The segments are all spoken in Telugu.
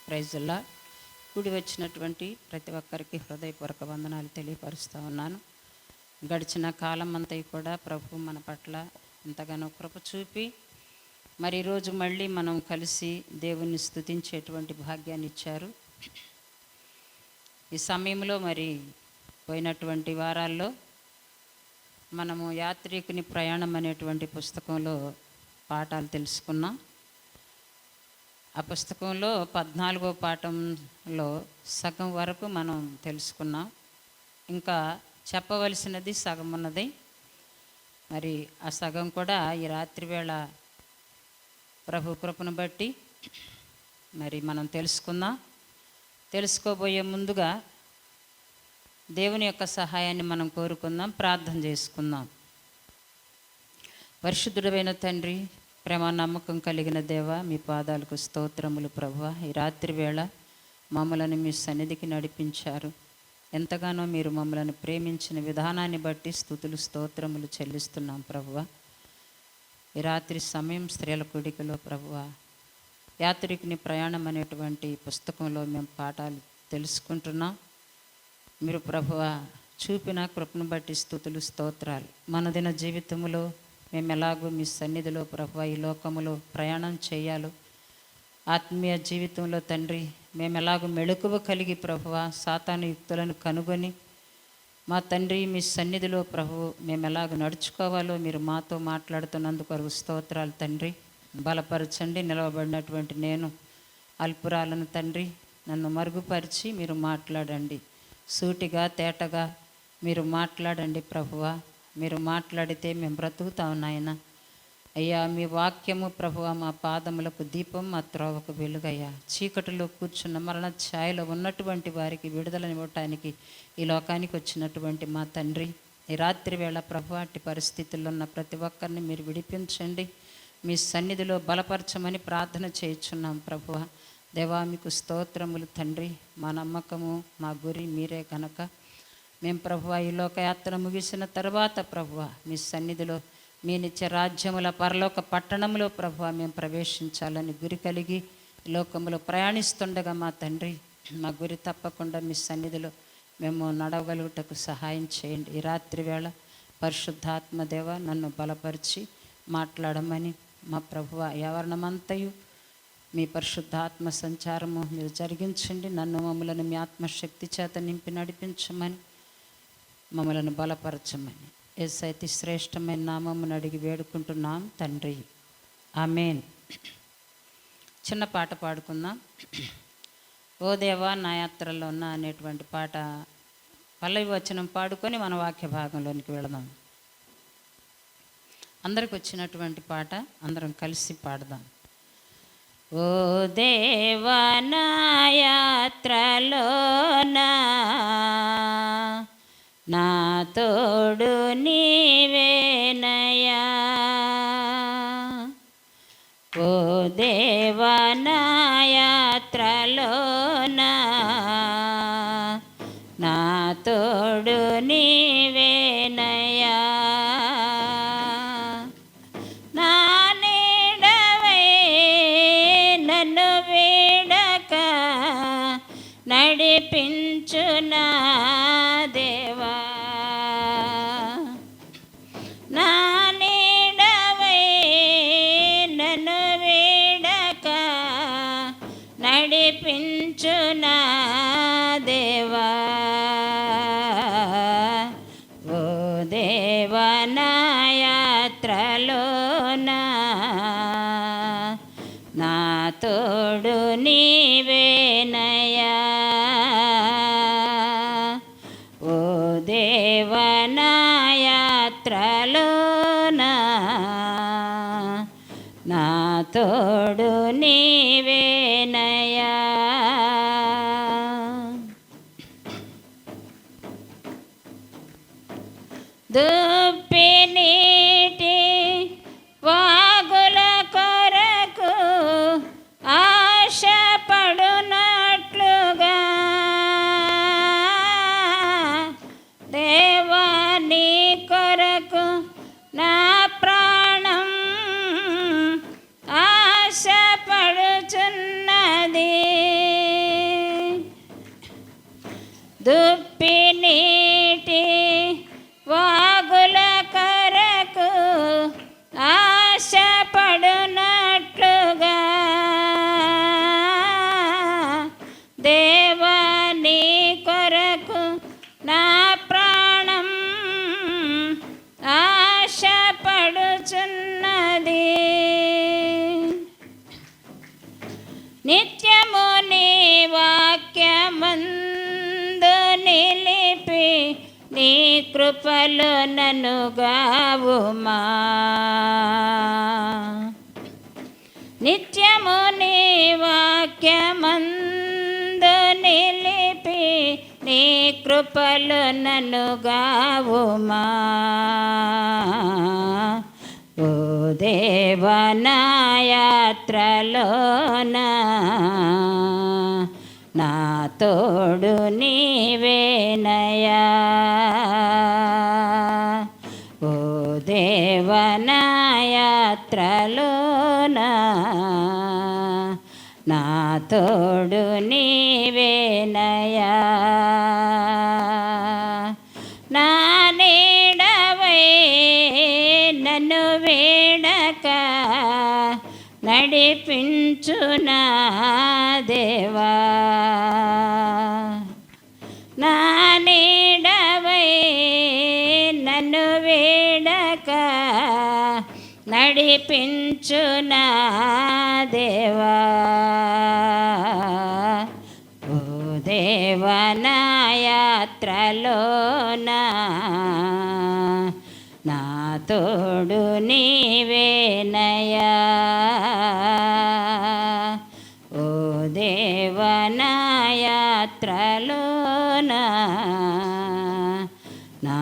ప్రైజ్లా కూడి వచ్చినటువంటి ప్రతి ఒక్కరికి హృదయపూర్వక వందనాలు తెలియపరుస్తూ ఉన్నాను. గడిచిన కాలం అంతా కూడా ప్రభు మన పట్ల ఎంతగానో కృప చూపి మరి ఈరోజు మళ్ళీ మనం కలిసి దేవుణ్ణి స్తుతించేటువంటి భాగ్యాన్ని ఇచ్చారు. ఈ సమయంలో మరి పోయినటువంటి వారాల్లో మనము యాత్రికుని ప్రయాణం అనేటువంటి పుస్తకంలో పాఠాలు తెలుసుకున్నాం. ఆ పుస్తకంలో 14వ పాఠంలో సగం వరకు మనం తెలుసుకున్నాం. ఇంకా చెప్పవలసినది సగం ఉన్నది. మరి ఆ సగం కూడా ఈ రాత్రి వేళ ప్రభు కృపను బట్టి మరి మనం తెలుసుకుందాం. తెలుసుకోబోయే ముందుగా దేవుని యొక్క సహాయాన్ని మనం కోరుకుందాం, ప్రార్థన చేసుకుందాం. పరిశుద్ధుడైన తండ్రి, ప్రేమ నమ్మకం కలిగిన దేవ, మీ పాదాలకు స్తోత్రములు ప్రభువా. ఈ రాత్రి వేళ మమ్మలను మీ సన్నిధికి నడిపించారు. ఎంతగానో మీరు మమ్మల్ని ప్రేమించిన విధానాన్ని బట్టి స్తుతులు స్తోత్రములు చెల్లిస్తున్నాం ప్రభువా. ఈ రాత్రి సమయం స్త్రీల కూడికలో ప్రభువా యాత్రికుని ప్రయాణం అనేటువంటి పుస్తకంలో మేము పాఠాలు తెలుసుకుంటున్నాం. మీరు ప్రభువా చూపిన కృపను బట్టి స్తుతులు స్తోత్రాలు. మనదిన జీవితంలో మేము ఎలాగో మీ సన్నిధిలో ప్రభువా ఈ లోకములో ప్రయాణం చేయాలో, ఆత్మీయ జీవితంలో తండ్రి మేము ఎలాగో మెళకువ కలిగి ప్రభువా సాతాను యుక్తులను కనుగొని మా తండ్రి మీ సన్నిధిలో ప్రభువు మేము ఎలాగ నడుచుకోవాలో మీరు మాతో మాట్లాడుతున్నందుకు స్తోత్రాలు తండ్రి. బలపరచండి. నిలవబడినటువంటి నేను అల్పురాలను తండ్రి నన్ను మరుగుపరిచి మీరు మాట్లాడండి. సూటిగా తేటగా మీరు మాట్లాడండి ప్రభువా. మీరు మాట్లాడితే మేము బ్రతుకుతాం నాయన. అయ్యా మీ వాక్యము ప్రభువా మా పాదములకు దీపం, మా త్రోవకు వెలుగయ్యా. చీకటిలో కూర్చున్న మరణ ఛాయలో ఉన్నటువంటి వారికి విడుదలనివ్వటానికి ఈ లోకానికి వచ్చినటువంటి మా తండ్రి, ఈ రాత్రి వేళ ప్రభువా అట్టి పరిస్థితుల్లో ఉన్న ప్రతి ఒక్కరిని మీరు విడిపించండి. మీ సన్నిధిలో బలపరచమని ప్రార్థన చేయుచున్నాం ప్రభువా. దేవా మీకు స్తోత్రములు తండ్రి. మా నమ్మకము మా గురి మీరే కనుక మేము ప్రభువా ఈ లోకయాత్ర ముగిసిన తర్వాత ప్రభువా మీ సన్నిధిలో మీ నిత్య రాజ్యముల పరలోక పట్టణంలో ప్రభువా మేము ప్రవేశించాలని గురి కలిగి లోకములో ప్రయాణిస్తుండగా మా తండ్రి మా గురి తప్పకుండా మీ సన్నిధిలో మేము నడవగలుగుటకు సహాయం చేయండి. ఈ రాత్రి వేళ పరిశుద్ధాత్మ దేవ నన్ను బలపరిచి మాట్లాడమని మా ప్రభువా ఎవరినమంతయు మీ పరిశుద్ధాత్మ సంచారము మీరు జరిగించండి. నన్ను మమ్మలను మీ ఆత్మశక్తి చేత నింపి నడిపించమని, మమ్మలను బలపరచమని యేసయ్య శ్రేష్టమైన నామమును అడిగి వేడుకుంటున్నాం తండ్రి, ఆమేన్. చిన్న పాట పాడుకుందాం. ఓ దేవా నా యాత్రలో ఉన్న అనేటువంటి పాట పల్లవి వచనం పాడుకొని మన వాక్య భాగంలోనికి వెళదాం. అందరికి వచ్చినటువంటి పాట అందరం కలిసి పాడదాం. ఓ దేవా నా యాత్రలో నా తోడు నీవేనయ్యా. ఓ దేవా నా యాత్రలో నా తోడు నీవేనయ్యా. నా నీడవై నన్ను వీడక నడిపించు నా దేవా. నా నీడవై నన్ను వీడక నడిపించు నా దేవా. ఓ దేవా నా యాత్రలో నా తోడు నీవేనయ్యా. ఓ దేవా నా యాత్రలో నా తోడు నీవేనయ్యా. దుప్పి నీటి వాగుల కొరకు ఆశపడునట్లుగా దేవా నీ కొరకు నా ప్రాణం ఆశపడుచున్న నిత్యము నీ వాక్యమందు నిలిపి నీ కృపలో నన్ను గావుమా. నిత్యము నీ వాక్యమందు నిలిపి నీ కృపలో నన్ను గావుమా. ఓ దేవా నా యాత్రలోన నా తోడు నీవేనయా. ఓ దేవా నా యాత్రలోన నా తోడు నీవేనయా. నా నీడవై నన్ను వేడక నడిపించు నా దేవా. నా నీడవై నన్ను వేడక నడిపించు నా దేవా. ఓ దేవా నా యాత్రలోన నా తోడు నీవేనయా. ఓ దేవా నా యాత్రలోన నా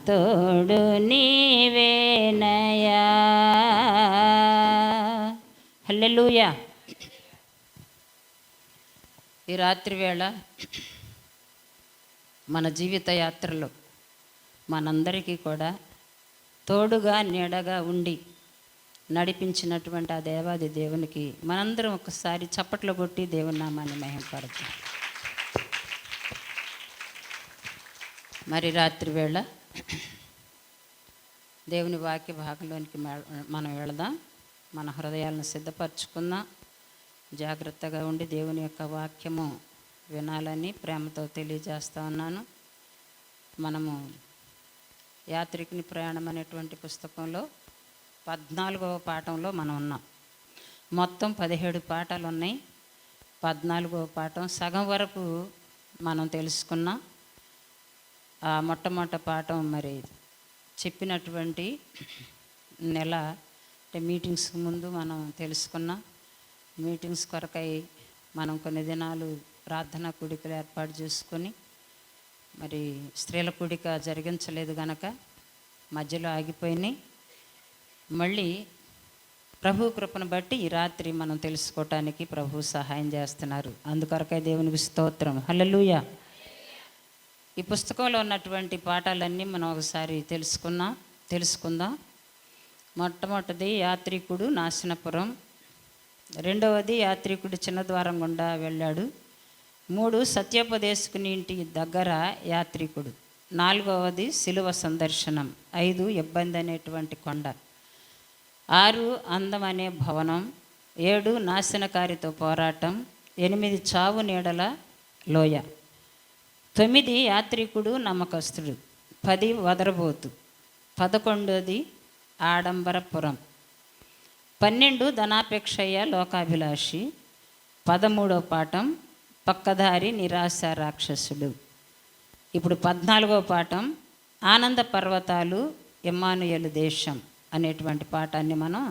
తోడు నీవేనయా. హల్లెలూయా. ఈ రాత్రి వేళ మన జీవిత యాత్రలో మనందరికీ కూడా తోడుగా నీడగా ఉండి నడిపించినటువంటి ఆ దేవాది దేవునికి మనందరం ఒకసారి చప్పట్లు కొట్టి దేవుని నామాన్ని మహిమపడతాం. మరి రాత్రి వేళ దేవుని వాక్య భాగంలోనికి మనం వెళదాం. మన హృదయాలను సిద్ధపరచుకుందాం. జాగ్రత్తగా ఉండి దేవుని యొక్క వాక్యము వినాలని ప్రేమతో తెలియజేస్తా ఉన్నాను. మనము యాత్రికుని ప్రయాణం అనేటువంటి పుస్తకంలో 14వ పాఠంలో మనం ఉన్నాం. మొత్తం 17 పాఠాలు ఉన్నాయి. 14వ పాఠం సగం వరకు మనం తెలుసుకున్నాం. ఆ మొట్టమొదటి పాఠం మరి చెప్పినటువంటి నెల అంటే మీటింగ్స్కి ముందు మనం తెలుసుకున్నాం. మీటింగ్స్ కొరకై మనం కొన్ని దినాలు ప్రార్థనా కూడికలు ఏర్పాటు చేసుకొని మరి స్త్రీల కూడిక జరిగించలేదు కనుక మధ్యలో ఆగిపోయినాయి. మళ్ళీ ప్రభు కృపను బట్టి ఈ రాత్రి మనం తెలుసుకోవటానికి ప్రభు సహాయం చేస్తున్నారు. అందుకొరకై దేవునికి స్తోత్రం. హల్లెలూయా. ఈ పుస్తకంలో ఉన్నటువంటి పాఠాలన్నీ మనం ఒకసారి తెలుసుకుందాం. మొట్టమొదటిది యాత్రికుడు నాశనపురం, రెండవది యాత్రికుడు చిన్న ద్వారం గుండా వెళ్ళాడు, 3 సత్యోపదేశకుని ఇంటి దగ్గర యాత్రికుడు, 4వది శిలువ సందర్శనం, 5 ఇబ్బంది అనేటువంటి కొండ, 6 అందం అనే భవనం, 7 నాశనకారితో పోరాటం, 8 చావు నీడల లోయ, 9 యాత్రికుడు నమ్మకస్తుడు, 10 వదరబోతు, 11 ఆడంబరపురం, 12 ధనాపేక్షయ్య లోకాభిలాషి, 13వ పాఠం పక్కదారి నిరాశ రాక్షసుడు. ఇప్పుడు 14వ పాఠం ఆనంద పర్వతాలు ఇమ్మానుయేలు దేశం అనేటువంటి పాఠాన్ని మనం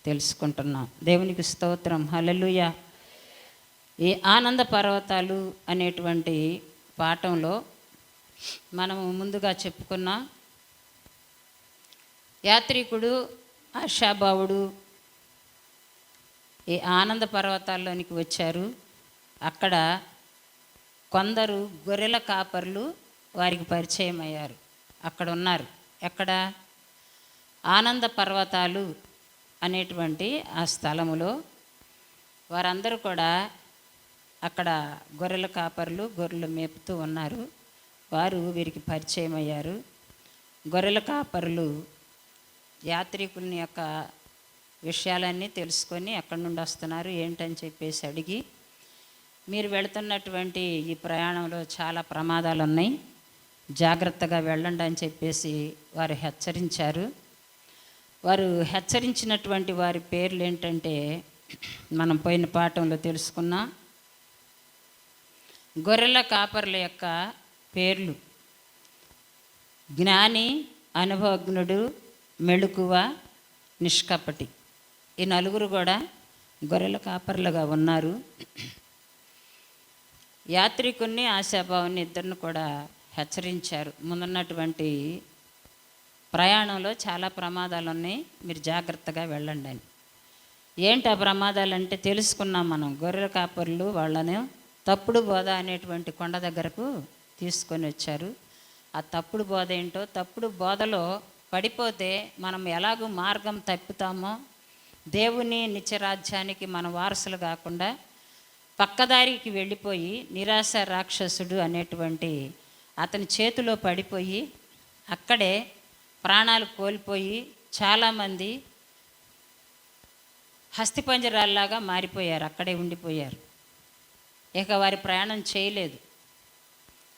తెలుసుకుంటున్నాం. దేవునికి స్తోత్రం. హల్లెలూయా. ఈ ఆనంద పర్వతాలు అనేటువంటి పాఠంలో మనము ముందుగా చెప్పుకున్న యాత్రికుడు ఆశాభావుడు ఈ ఆనంద పర్వతాల్లోనికి వచ్చారు. అక్కడ కొందరు గొర్రెల కాపర్లు వారికి పరిచయం అయ్యారు. అక్కడ ఉన్నారు. ఎక్కడ? ఆనంద పర్వతాలు అనేటువంటి ఆ స్థలములో వారందరూ కూడా అక్కడ గొర్రెల కాపర్లు గొర్రెలు మేపుతూ ఉన్నారు. వారు వీరికి పరిచయం అయ్యారు. గొర్రెల కాపరులు యాత్రికుని యొక్క విషయాలన్నీ తెలుసుకొని ఎక్కడి నుండి వస్తున్నారు ఏంటని చెప్పేసి అడిగి, మీరు వెళుతున్నటువంటి ఈ ప్రయాణంలో చాలా ప్రమాదాలు ఉన్నాయి, జాగ్రత్తగా వెళ్ళండి అని చెప్పేసి వారు హెచ్చరించారు. వారు హెచ్చరించినటువంటి వారి పేర్లు ఏంటంటే మనం పోయిన పాఠంలో తెలుసుకున్నాం. గొర్రెల కాపర్ల యొక్క పేర్లు: జ్ఞాని, అనుభవజ్ఞుడు, మెళుకువ, నిష్కపటి. ఈ నలుగురు కూడా గొర్రెల కాపర్లుగా ఉన్నారు. యాత్రికుని, ఆశాభావుని ఇద్దరిని కూడా హెచ్చరించారు. ముందున్నటువంటి ప్రయాణంలో చాలా ప్రమాదాలు ఉన్నాయి, మీరు జాగ్రత్తగా వెళ్ళండి అని. ఏంటి ఆ ప్రమాదాలు అంటే తెలుసుకున్నాం మనం. గొర్రెల కాపర్లు వాళ్ళని తప్పుడు బోధ అనేటువంటి కొండ దగ్గరకు తీసుకొని వచ్చారు. ఆ తప్పుడు బోధ ఏంటో, తప్పుడు బోధలో పడిపోతే మనం ఎలాగూ మార్గం తప్పుతామో, దేవుని నిత్యరాజ్యానికి మన వారసులు కాకుండా పక్కదారికి వెళ్ళిపోయి నిరాశ రాక్షసుడు అనేటువంటి అతని చేతిలో పడిపోయి అక్కడే ప్రాణాలు కోల్పోయి చాలామంది హస్తిపంజరాల్లాగా మారిపోయారు, అక్కడే ఉండిపోయారు. ఇక వారి ప్రయాణం చేయలేదు.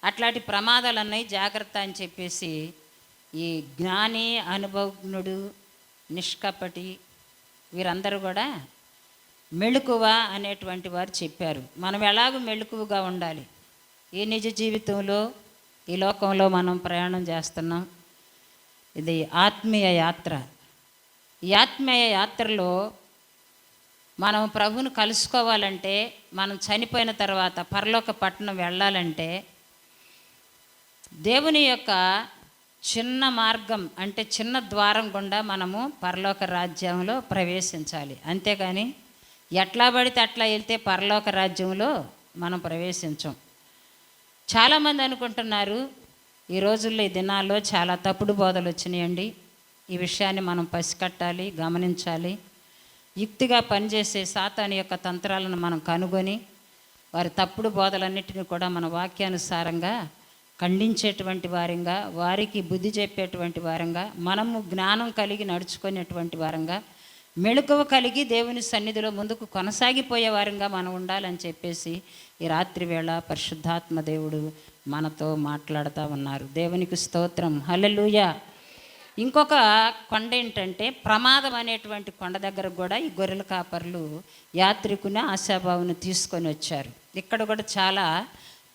అట్లాంటి ప్రమాదాలు అన్నాయి, జాగ్రత్త అని చెప్పేసి ఈ జ్ఞాని, అనుభవజ్ఞుడు, నిష్కపటి వీరందరూ కూడా మెళుకువ అనేటువంటి వారు చెప్పారు. మనం ఎలాగూ మెళుకువగా ఉండాలి. ఈ నిజ జీవితంలో, ఈ లోకంలో మనం ప్రయాణం చేస్తున్నాం. ఇది ఆత్మీయ యాత్ర. ఈ ఆత్మీయ యాత్రలో మనం ప్రభువును కలుసుకోవాలంటే, మనం చనిపోయిన తర్వాత పరలోక పట్టణం వెళ్ళాలంటే దేవుని యొక్క చిన్న మార్గం అంటే చిన్న ద్వారం గుండా మనము పరలోక రాజ్యంలో ప్రవేశించాలి. అంతేగాని ఎట్లా పడితే అట్లా వెళ్తే పరలోక రాజ్యంలో మనం ప్రవేశించం. చాలామంది అనుకుంటున్నారు, ఈ రోజుల్లో, ఈ దినాల్లో చాలా తప్పుడు బోధలు వచ్చినాయండి. ఈ విషయాన్ని మనం పసికట్టాలి, గమనించాలి. యుక్తిగా పనిచేసే సాతాను యొక్క తంత్రాలను మనం కనుగొని వారి తప్పుడు బోధలన్నిటిని కూడా మన వాక్యానుసారంగా ఖండించేటువంటి వారంగా, వారికి బుద్ధి చెప్పేటువంటి వారంగా, మనము జ్ఞానం కలిగి నడుచుకునేటువంటి వారంగా, మెళుకువ కలిగి దేవుని సన్నిధిలో ముందుకు కొనసాగిపోయే వారంగా మనం ఉండాలని చెప్పేసి ఈ రాత్రి వేళ పరిశుద్ధాత్మ దేవుడు మనతో మాట్లాడుతూ ఉన్నారు. దేవునికి స్తోత్రం, హల్లెలూయా. ఇంకొక కొండ ఏంటంటే ప్రమాదం అనేటువంటి కొండ దగ్గర కూడా ఈ గొర్రెల కాపర్లు యాత్రికుని, ఆశాభావుని తీసుకొని వచ్చారు. ఇక్కడ కూడా చాలా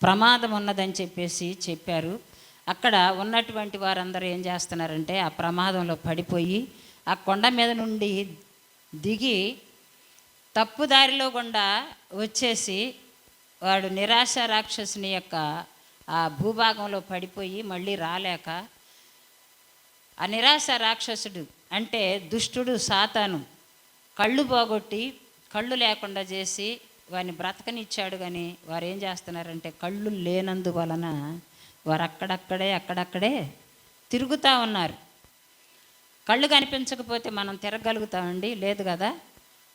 ప్రమాదం ఉన్నదని చెప్పేసి చెప్పారు. అక్కడ ఉన్నటువంటి వారందరూ ఏం చేస్తున్నారంటే ఆ ప్రమాదంలో పడిపోయి ఆ కొండ మీద నుండి దిగి తప్పుదారిలో గుండా వచ్చేసి వాడు నిరాశ రాక్షసుని యొక్క ఆ భూభాగంలో పడిపోయి మళ్ళీ రాలేక, ఆ నిరాశ రాక్షసుడు అంటే దుష్టుడు, సాతాను కళ్ళు పోగొట్టి కళ్ళు లేకుండా చేసి వారిని బ్రతకనిచ్చాడు. కానీ వారు ఏం చేస్తున్నారంటే కళ్ళు లేనందువలన వారు అక్కడక్కడే తిరుగుతూ ఉన్నారు. కళ్ళు కనిపించకపోతే మనం తిరగలుగుతామండి? లేదు కదా.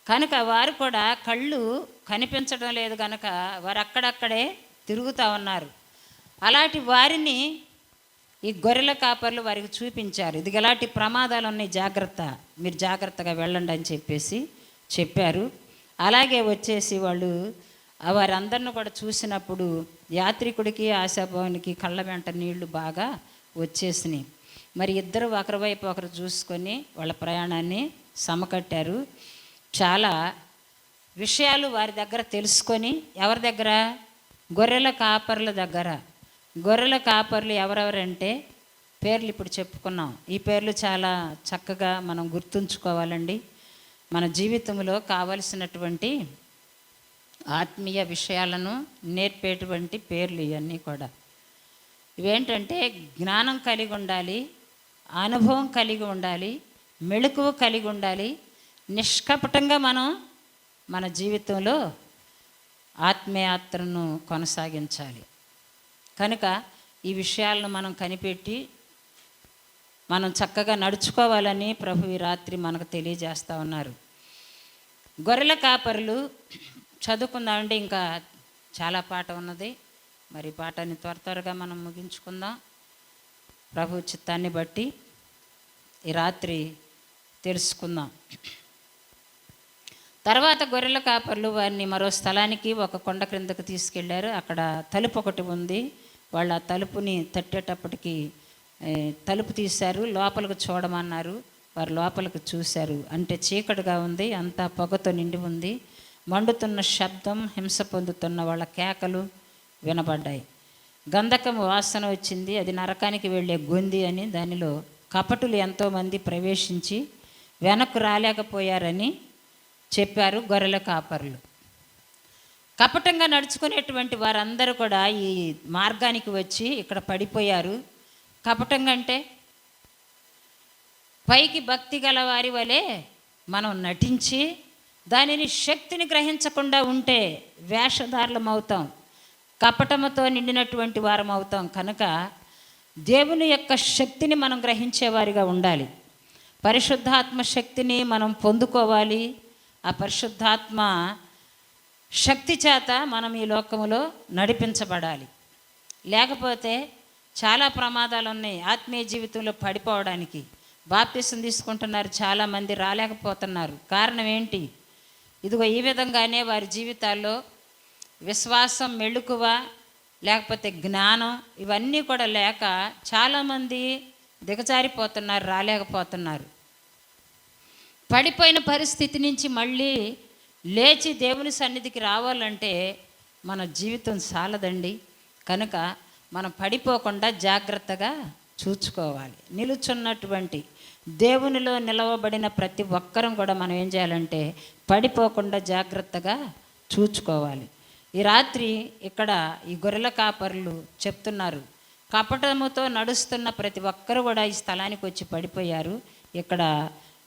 కనుక వారు కూడా కళ్ళు కనిపించడం లేదు కనుక వారు అక్కడక్కడే తిరుగుతూ ఉన్నారు. అలాంటి వారిని ఈ గొర్రెల కాపర్లు వారికి చూపించారు. ఇది ఎలాంటి ప్రమాదాలు ఉన్నాయి, జాగ్రత్త, మీరు జాగ్రత్తగా వెళ్ళండి అని చెప్పేసి చెప్పారు. అలాగే వచ్చేసి వాళ్ళు వారందరిని కూడా చూసినప్పుడు యాత్రికుడికి, ఆశాభావునికి కళ్ళ వెంట నీళ్లు బాగా వచ్చేసినాయి. మరి ఇద్దరు ఒకరి వైపు ఒకరు చూసుకొని వాళ్ళ ప్రయాణాన్ని సమకట్టారు. చాలా విషయాలు వారి దగ్గర తెలుసుకొని, ఎవరి దగ్గర? గొర్రెల కాపర్ల దగ్గర. గొర్రెల కాపర్లు ఎవరెవరంటే పేర్లు ఇప్పుడు చెప్పుకున్నాం. ఈ పేర్లు చాలా చక్కగా మనం గుర్తుంచుకోవాలండి. మన జీవితంలో కావలసినటువంటి ఆత్మీయ విషయాలను నేర్పేటువంటి పేర్లు ఇవన్నీ కూడా. ఇవేంటంటే జ్ఞానం కలిగి ఉండాలి, అనుభవం కలిగి ఉండాలి, మెళుకువ కలిగి ఉండాలి, నిష్కపటంగా మనం మన జీవితంలో ఆత్మీయాత్రను కొనసాగించాలి. కనుక ఈ విషయాలను మనం కనిపెట్టి మనం చక్కగా నడుచుకోవాలని ప్రభు ఈ రాత్రి మనకు తెలియజేస్తూ ఉన్నారు. గొర్రెల కాపరులు చదువుకుందామండి. ఇంకా చాలా పాట ఉన్నది. మరి పాఠాన్ని త్వరగా మనం ముగించుకుందాం. ప్రభు చిత్తాన్ని బట్టి ఈ రాత్రి తెలుసుకుందాం. తర్వాత గొర్రెల కాపర్లు వారిని మరో స్థలానికి, ఒక కొండ క్రిందకు తీసుకెళ్లారు. అక్కడ తలుపు ఒకటి ఉంది. వాళ్ళు ఆ తలుపుని తట్టేటప్పటికి తలుపు తీశారు. లోపలికి చూడమన్నారు. వారు లోపలికి చూశారు. అంటే చీకటిగా ఉంది, అంతా పొగతో నిండి ఉంది. మండుతున్న శబ్దం, హింస పొందుతున్న వాళ్ళ కేకలు వినబడ్డాయి. గంధకం వాసన వచ్చింది. అది నరకానికి వెళ్ళే గొంది అని. దానిలో కపటులు ఎంతోమంది ప్రవేశించి వెనక్కు రాలేకపోయారని చెప్పారు గొర్రెల కాపరులు. కపటంగా నడుచుకునేటువంటి వారందరూ కూడా ఈ మార్గానికి వచ్చి ఇక్కడ పడిపోయారు. కపటంగా అంటే పైకి భక్తి గల వారి వలె మనం నటించి దానిని శక్తిని గ్రహించకుండా ఉంటే వేషధారులం అవుతాం, కపటముతో నిండినటువంటి వారం అవుతాం. కనుక దేవుని యొక్క శక్తిని మనం గ్రహించేవారిగా ఉండాలి. పరిశుద్ధాత్మ శక్తిని మనం పొందుకోవాలి. ఆ పరిశుద్ధాత్మ శక్తి చేత మనం ఈ లోకములో నడిపించబడాలి. లేకపోతే చాలా ప్రమాదాలు ఉన్నాయి ఆత్మీయ జీవితంలో పడిపోవడానికి. బాప్తిసం తీసుకుంటున్నారు, చాలామంది రాలేకపోతున్నారు. కారణం ఏంటి? ఇదిగో ఈ విధంగానే వారి జీవితాల్లో విశ్వాసం, మెళుకువ, లేకపోతే జ్ఞానం ఇవన్నీ కూడా లేక చాలామంది దిగజారిపోతున్నారు, రాలేకపోతున్నారు. పడిపోయిన పరిస్థితి నుంచి మళ్ళీ లేచి దేవుని సన్నిధికి రావాలంటే మన జీవితం చాలదండి. కనుక మనం పడిపోకుండా జాగ్రత్తగా చూసుకోవాలి. నిలుచున్నటువంటి దేవునిలో నిలవబడిన ప్రతి ఒక్కరం కూడా మనం ఏం చేయాలంటే పడిపోకుండా జాగ్రత్తగా చూసుకోవాలి. ఈ రాత్రి ఇక్కడ ఈ గొర్రెల కాపరులు చెప్తున్నారు, కపటముతో నడుస్తున్న ప్రతి ఒక్కరు కూడా ఈ స్థలానికి వచ్చి పడిపోయారు, ఇక్కడ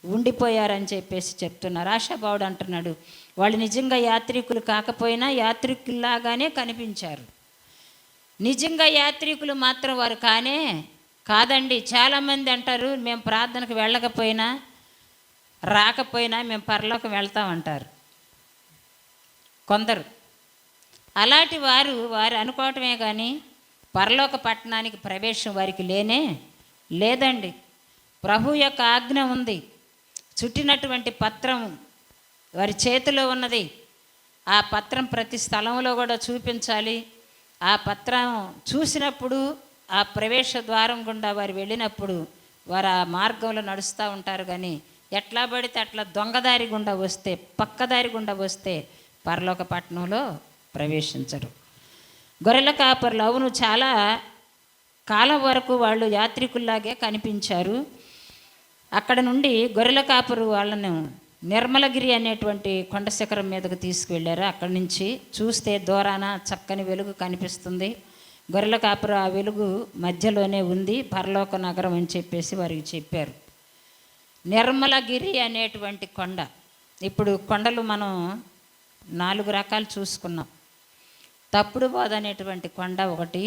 ఉండిపోయారని చెప్పేసి చెప్తున్నారు. ఆశాభావుడు అంటున్నాడు, వాళ్ళు నిజంగా యాత్రికులు కాకపోయినా యాత్రికుల్లాగానే కనిపించారు. నిజంగా యాత్రికులు మాత్రం వారు కాదండి. చాలామంది అంటారు, మేము ప్రార్థనకు వెళ్ళకపోయినా రాకపోయినా మేము పరలోకం వెళ్తామంటారు కొందరు. అలాంటి వారు అనుకోవటమే కానీ పరలోక పట్టణానికి ప్రవేశం వారికి లేదండి. ప్రభు యొక్క ఆజ్ఞ ఉంది, చుట్టినటువంటి పత్రం వారి చేతిలో ఉన్నది. ఆ పత్రం ప్రతి స్థలంలో కూడా చూపించాలి. ఆ పత్రం చూసినప్పుడు ఆ ప్రవేశ ద్వారం గుండా వారు వెళ్ళినప్పుడు వారు ఆ మార్గంలో నడుస్తూ ఉంటారు. కానీ ఎట్లా పడితే అట్లా దొంగదారి గుండా వస్తే, పక్కదారి గుండా వస్తే పరలోక పట్టణంలో ప్రవేశించరు. గొర్రెల కాపరులు అవును చాలా కాలం వరకు వాళ్ళు యాత్రికుల్లాగే కనిపించారు. అక్కడ నుండి గొర్రెల కాపరు వాళ్ళను నిర్మలగిరి అనేటువంటి కొండ శిఖరం మీదకు తీసుకువెళ్ళారు. అక్కడి నుంచి చూస్తే దూరాన చక్కని వెలుగు కనిపిస్తుంది. గొర్రెల కాపరు ఆ వెలుగు మధ్యలోనే ఉంది, పరలోక నగరం అని చెప్పేసి వారికి చెప్పారు. నిర్మలగిరి అనేటువంటి కొండ. ఇప్పుడు కొండలు మనం 4 రకాలు చూసుకున్నాం. తప్పుడు బోధ అనేటువంటి కొండ ఒకటి,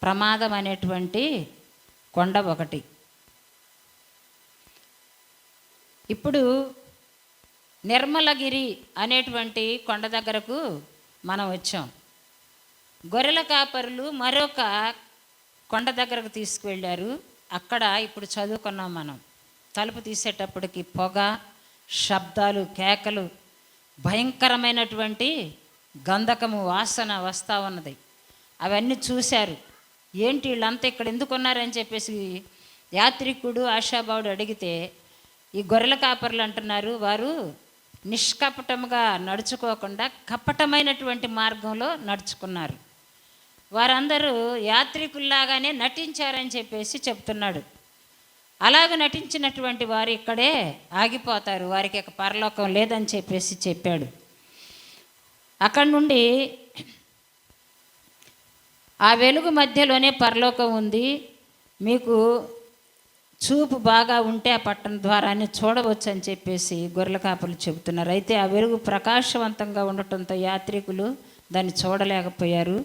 ప్రమాదం అనేటువంటి కొండ ఒకటి. ఇప్పుడు నిర్మలగిరి అనేటువంటి కొండ దగ్గరకు మనం వచ్చాం. గొర్రెల కాపరులు మరొక కొండ దగ్గరకు తీసుకువెళ్ళారు. అక్కడ ఇప్పుడు చదువుకున్నాం మనం. తలుపు తీసేటప్పటికి పొగ, శబ్దాలు, కేకలు, భయంకరమైనటువంటి గంధకము వాసన వస్తూ ఉన్నది. అవన్నీ చూశారు. ఏంటి వీళ్ళంతా ఇక్కడ ఎందుకు ఉన్నారని చెప్పేసి యాత్రికుడు ఆశాభావుడు అడిగితే ఈ గొర్రెల కాపరులు అంటున్నారు, వారు నిష్కపటముగా నడుచుకోకుండా కపటమైనటువంటి మార్గంలో నడుచుకున్నారు. వారందరూ యాత్రికుల్లాగానే నటించారని చెప్పేసి చెప్తున్నాడు. అలాగ నటించినటువంటి వారు ఇక్కడే ఆగిపోతారు, వారికి పరలోకం లేదని చెప్పేసి చెప్పాడు. అక్కడి నుండి ఆ వెలుగు మధ్యలోనే పరలోకం ఉంది, మీకు చూపు బాగా ఉంటే ఆ పట్టణ ద్వారాన్ని చూడవచ్చు అని చెప్పేసి గొర్రెల కాపరులు చెబుతున్నారు. అయితే ఆ వెలుగు ప్రకాశవంతంగా ఉండటంతో యాత్రికులు దాన్ని చూడలేకపోయారు.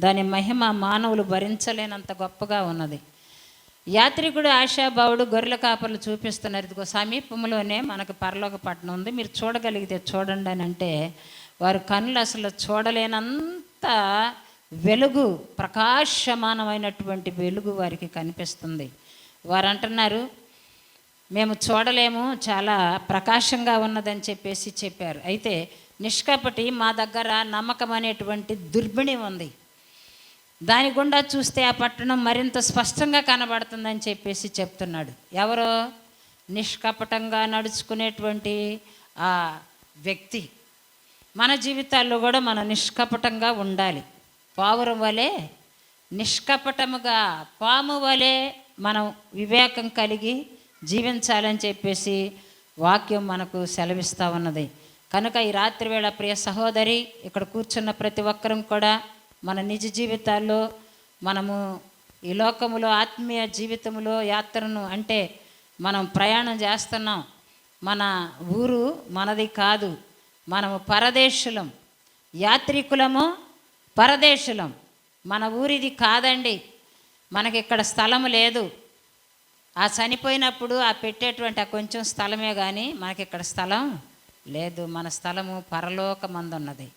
దాని మహిమ మానవులు భరించలేనంత గొప్పగా ఉన్నది. యాత్రికుడు ఆశాభావుడు గొర్రెల కాపరులు చూపిస్తున్నారు, ఇదిగో సమీపంలోనే మనకు పరలోక పట్టణం ఉంది, మీరు చూడగలిగితే చూడండి అని అంటే వారు కన్నులు అసలు చూడలేనంత వెలుగు, ప్రకాశమానమైనటువంటి వెలుగు వారికి కనిపిస్తుంది. వారు అంటున్నారు, మేము చూడలేము, చాలా ప్రకాశంగా ఉన్నదని చెప్పేసి చెప్పారు. అయితే నిష్కపటి మా దగ్గర నమ్మకం అనేటువంటి దుర్బిణి ఉంది, దాని గుండా చూస్తే ఆ పట్టణం మరింత స్పష్టంగా కనబడుతుందని చెప్పేసి చెప్తున్నాడు. ఎవరో నిష్కపటంగా నడుచుకునేటువంటి ఆ వ్యక్తి మన జీవితాల్లో కూడా మనం నిష్కపటంగా ఉండాలి. పావురం వలె నిష్కపటముగా, పాము వలె మనం వివేకం కలిగి జీవించాలని చెప్పేసి వాక్యం మనకు సెలవిస్తూ ఉన్నది. కనుక ఈ రాత్రి వేళ ప్రియ సహోదరి, ఇక్కడ కూర్చున్న ప్రతి ఒక్కరం కూడా మన నిజ జీవితాల్లో మనము ఈ లోకములో ఆత్మీయ జీవితంలో యాత్రను అంటే మనం ప్రయాణం చేస్తున్నాం. మన ఊరు మనది కాదు, మనము పరదేశులం, యాత్రికులము, పరదేశులం. మన ఊరిది కాదండి, మనకి ఇక్కడ స్థలము లేదు. ఆ చనిపోయినప్పుడు ఆ పెట్టేటువంటి ఆ కొంచెం స్థలమే కానీ మనకి ఇక్కడ స్థలం లేదు. మన స్థలము పరలోకమందున్నది.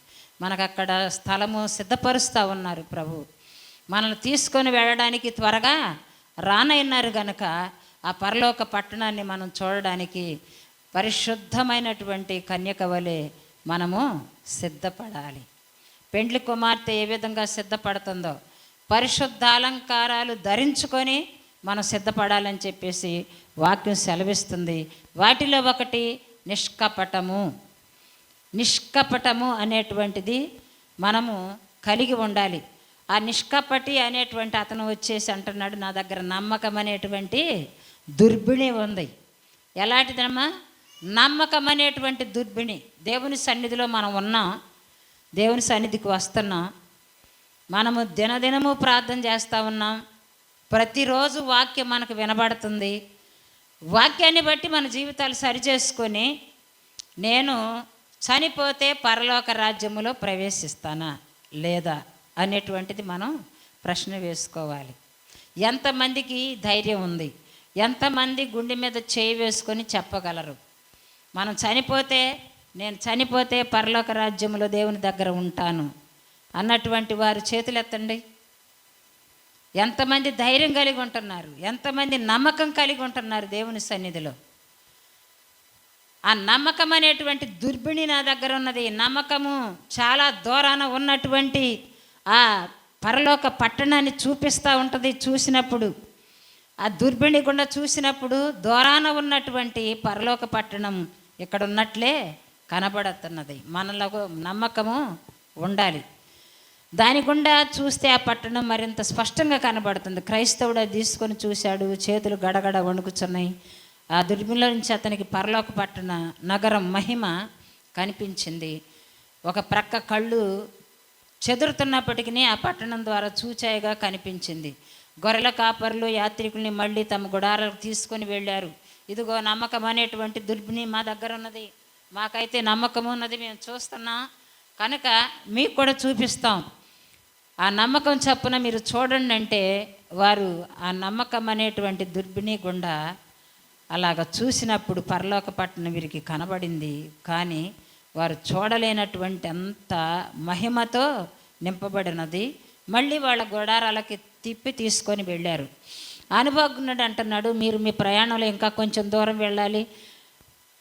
మనకు అక్కడ స్థలము సిద్ధపరుస్తూ ఉన్నారు ప్రభు. మనల్ని తీసుకొని వెళ్ళడానికి త్వరగా రానయ్యున్నారు కనుక ఆ పరలోక పట్టణాన్ని మనం చూడడానికి పరిశుద్ధమైనటువంటి కన్యక వలె మనము సిద్ధపడాలి. పెండ్లి కుమార్తె ఏ విధంగా సిద్ధపడుతుందో పరిశుద్ధ అలంకారాలు ధరించుకొని మనం సిద్ధపడాలని చెప్పేసి వాక్యం సెలవిస్తుంది. వాటిలో ఒకటి నిష్కపటము. నిష్కపటము అనేటువంటిది మనము కలిగి ఉండాలి. ఆ నిష్కపటి అనేటువంటి అతను వచ్చేసి అంటున్నాడు, నా దగ్గర నమ్మకం అనేటువంటి దుర్బిణి ఉంది. ఎలాంటిదమ్మా? నమ్మకం అనేటువంటి దుర్బిణి. దేవుని సన్నిధిలో మనం ఉన్నాం, దేవుని సన్నిధికి వస్తున్నాం, మనము దినదినము ప్రార్థన చేస్తూ ఉన్నాం, ప్రతిరోజు వాక్యం మనకు వినబడుతుంది. వాక్యాన్ని బట్టి మన జీవితాలు సరిచేసుకొని నేను చనిపోతే పరలోక రాజ్యములో ప్రవేశిస్తానా లేదా అనేటువంటిది మనం ప్రశ్న వేసుకోవాలి. ఎంతమందికి ధైర్యం ఉంది? ఎంతమంది గుండె మీద చేయి వేసుకొని చెప్పగలరు మనం చనిపోతే, నేను చనిపోతే పరలోక రాజ్యంలో దేవుని దగ్గర ఉంటాను అన్నటువంటి వారు చేతులు ఎత్తండి. ఎంతమంది ధైర్యం కలిగి ఉంటున్నారు? ఎంతమంది నమ్మకం కలిగి ఉంటున్నారు దేవుని సన్నిధిలో? ఆ నమ్మకం అనేటువంటి దుర్బిణి నా దగ్గర ఉన్నది. నమ్మకము చాలా దూరాన ఉన్నటువంటి ఆ పరలోక పట్టణాన్ని చూపిస్తూ ఉంటుంది. చూసినప్పుడు ఆ దుర్బిణి గుండా చూసినప్పుడు దూరాన ఉన్నటువంటి పరలోక పట్టణం ఇక్కడ ఉన్నట్లే కనబడుతున్నది. మనలో నమ్మకము ఉండాలి. దాని గుండా చూస్తే ఆ పట్టణం మరింత స్పష్టంగా కనబడుతుంది. క్రైస్తవుడు అది తీసుకొని చూశాడు, చేతులు గడగడ వణుకుతున్నాయి. ఆ దుర్బిణిలో నుంచి అతనికి పరలోక పట్టణ నగరం మహిమ కనిపించింది. ఒక ప్రక్క కళ్ళు చెదురుతున్నప్పటికీ ఆ పట్టణం ద్వారా చూచాయిగా కనిపించింది. గొర్రెల కాపర్లు యాత్రికుల్ని మళ్ళీ తమ గుడారాలకు తీసుకొని వెళ్ళారు. ఇదిగో నమ్మకం అనేటువంటి దుర్బిణి మా దగ్గర ఉన్నది, మాకైతే నమ్మకం ఉన్నది, మేము చూస్తున్నాం కనుక మీకు కూడా చూపిస్తాం, ఆ నమ్మకం చప్పున మీరు చూడండి అంటే వారు ఆ నమ్మకం అనేటువంటి దుర్బిణి గుండా అలాగ చూసినప్పుడు పరలోక పట్టణం వీరికి కనబడింది. కానీ వారు చూడలేనటువంటి అంత మహిమతో నింపబడినది. మళ్ళీ వాళ్ళ గుడారాలకి తిప్పి తీసుకొని వెళ్ళారు. అనుభవజ్ఞుడు అంటున్నాడు, మీరు మీ ప్రయాణంలో ఇంకా కొంచెం దూరం వెళ్ళాలి,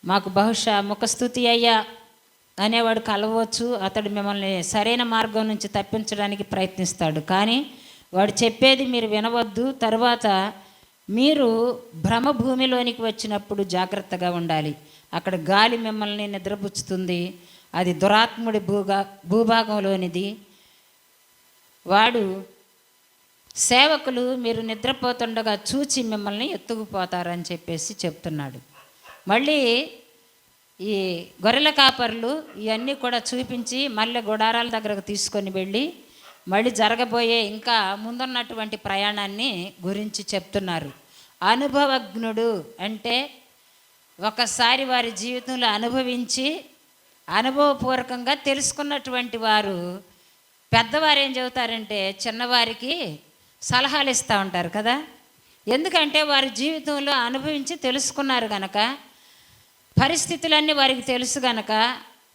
మాకు బహుశా ముఖస్థుతి అయ్యా అనేవాడు కలవచ్చు. అతడు మిమ్మల్ని సరైన మార్గం నుంచి తప్పించడానికి ప్రయత్నిస్తాడు. కానీ వాడు చెప్పేది మీరు వినవద్దు. తరువాత మీరు భ్రమభూమిలోనికి వచ్చినప్పుడు జాగ్రత్తగా ఉండాలి. అక్కడ గాలి మిమ్మల్ని నిద్రపుచ్చుతుంది, అది దురాత్ముడి భూభాగంలోనిది. వాడు సేవకులు మీరు నిద్రపోతుండగా చూచి మిమ్మల్ని ఎత్తుకుపోతారని చెప్పేసి చెప్తున్నాడు. మళ్ళీ ఈ గొర్రెల కాపర్లు ఇవన్నీ కూడా చూపించి మళ్ళీ గుడారాల దగ్గరకు తీసుకొని వెళ్ళి మళ్ళీ జరగబోయే ఇంకా ముందున్నటువంటి ప్రయాణాన్ని గురించి చెప్తున్నారు. అనుభవజ్ఞుడు అంటే ఒకసారి వారి జీవితంలో అనుభవించి అనుభవపూర్వకంగా తెలుసుకున్నటువంటి వారు. పెద్దవారు ఏం చెబుతారంటే చిన్నవారికి సలహాలు ఇస్తూ ఉంటారు కదా, ఎందుకంటే వారి జీవితంలో అనుభవించి తెలుసుకున్నారు కనుక, పరిస్థితులన్నీ వారికి తెలుసు కనుక,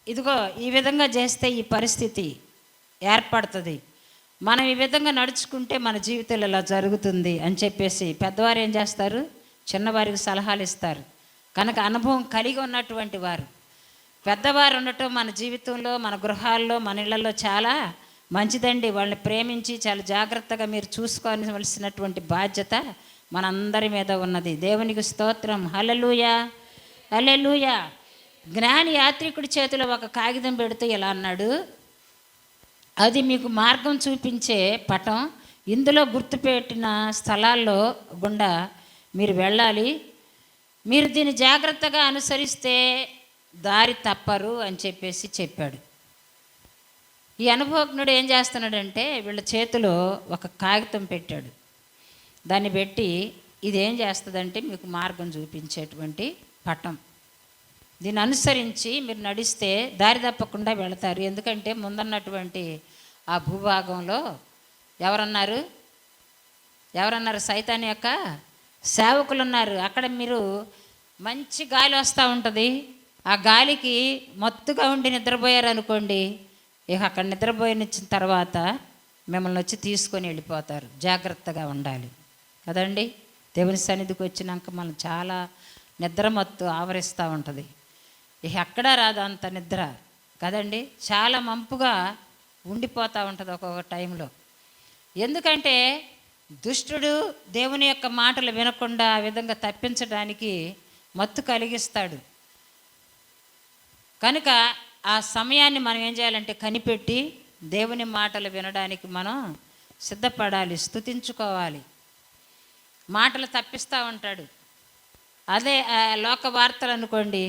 ఇదిగో ఈ విధంగా చేస్తే ఈ పరిస్థితి ఏర్పడుతుంది, మనం ఈ విధంగా నడుచుకుంటే మన జీవితంలో ఇలా జరుగుతుంది అని చెప్పేసి పెద్దవారు ఏం చేస్తారు, చిన్నవారికి సలహాలు ఇస్తారు. కనుక అనుభవం కలిగి ఉన్నటువంటి వారు, పెద్దవారు ఉండటం మన జీవితంలో, మన గృహాల్లో, మన ఇళ్లలో చాలా మంచిదండి. వాళ్ళని ప్రేమించి చాలా జాగ్రత్తగా మీరు చూసుకోవాల్సినటువంటి బాధ్యత మనందరి మీద ఉన్నది. దేవునికి స్తోత్రం. హల్లెలూయా, హల్లెలూయా. జ్ఞాని యాత్రికుడి చేతిలో ఒక కాగితం పెడితే ఇలా అన్నాడు, అది మీకు మార్గం చూపించే పటం. ఇందులో గుర్తుపెట్టిన స్థలాల్లో గుండా మీరు వెళ్ళాలి. మీరు దీన్ని జాగ్రత్తగా అనుసరిస్తే దారి తప్పరు అని చెప్పాడు. ఈ అనుభవజ్ఞుడు ఏం చేస్తున్నాడంటే వీళ్ళ చేతిలో ఒక కాగితం పెట్టాడు. దాన్ని పెట్టి ఇదేం చేస్తుందంటే మీకు మార్గం చూపించేటువంటి పటం. దీన్ని అనుసరించి మీరు నడిస్తే దారి తప్పకుండా వెళతారు. ఎందుకంటే ముందున్నటువంటి ఆ భూభాగంలో ఎవరన్నారు? సైతాన్ యొక్క సేవకులు ఉన్నారు. అక్కడ మీరు మంచి గాలి వస్తూ ఉంటుంది. ఆ గాలికి మత్తుగా ఉండి నిద్రపోయారు అనుకోండి, ఇక అక్కడ నిద్రపోయినిచ్చిన తర్వాత మిమ్మల్ని వచ్చి తీసుకొని వెళ్ళిపోతారు. జాగ్రత్తగా ఉండాలి కదండి. దేవుని సన్నిధికి వచ్చినాక మనం చాలా నిద్రమత్తు ఆవరిస్తూ ఉంటుంది. ఇక ఎక్కడ రాదు అంత నిద్ర కదండి. చాలా మంపుగా ఉండిపోతూ ఉంటుంది ఒక్కొక్క టైంలో. ఎందుకంటే దుష్టుడు దేవుని యొక్క మాటలు వినకుండా ఆ విధంగా తప్పించడానికి మత్తు కలిగిస్తాడు. కనుక ఆ సమయాన్ని మనం ఏం చేయాలంటే కనిపెట్టి దేవుని మాటలు వినడానికి మనం సిద్ధపడాలి, స్తుతించుకోవాలి. మాటలు తప్పిస్తూ ఉంటాడు. అదే లోక వార్తలు అనుకోండి,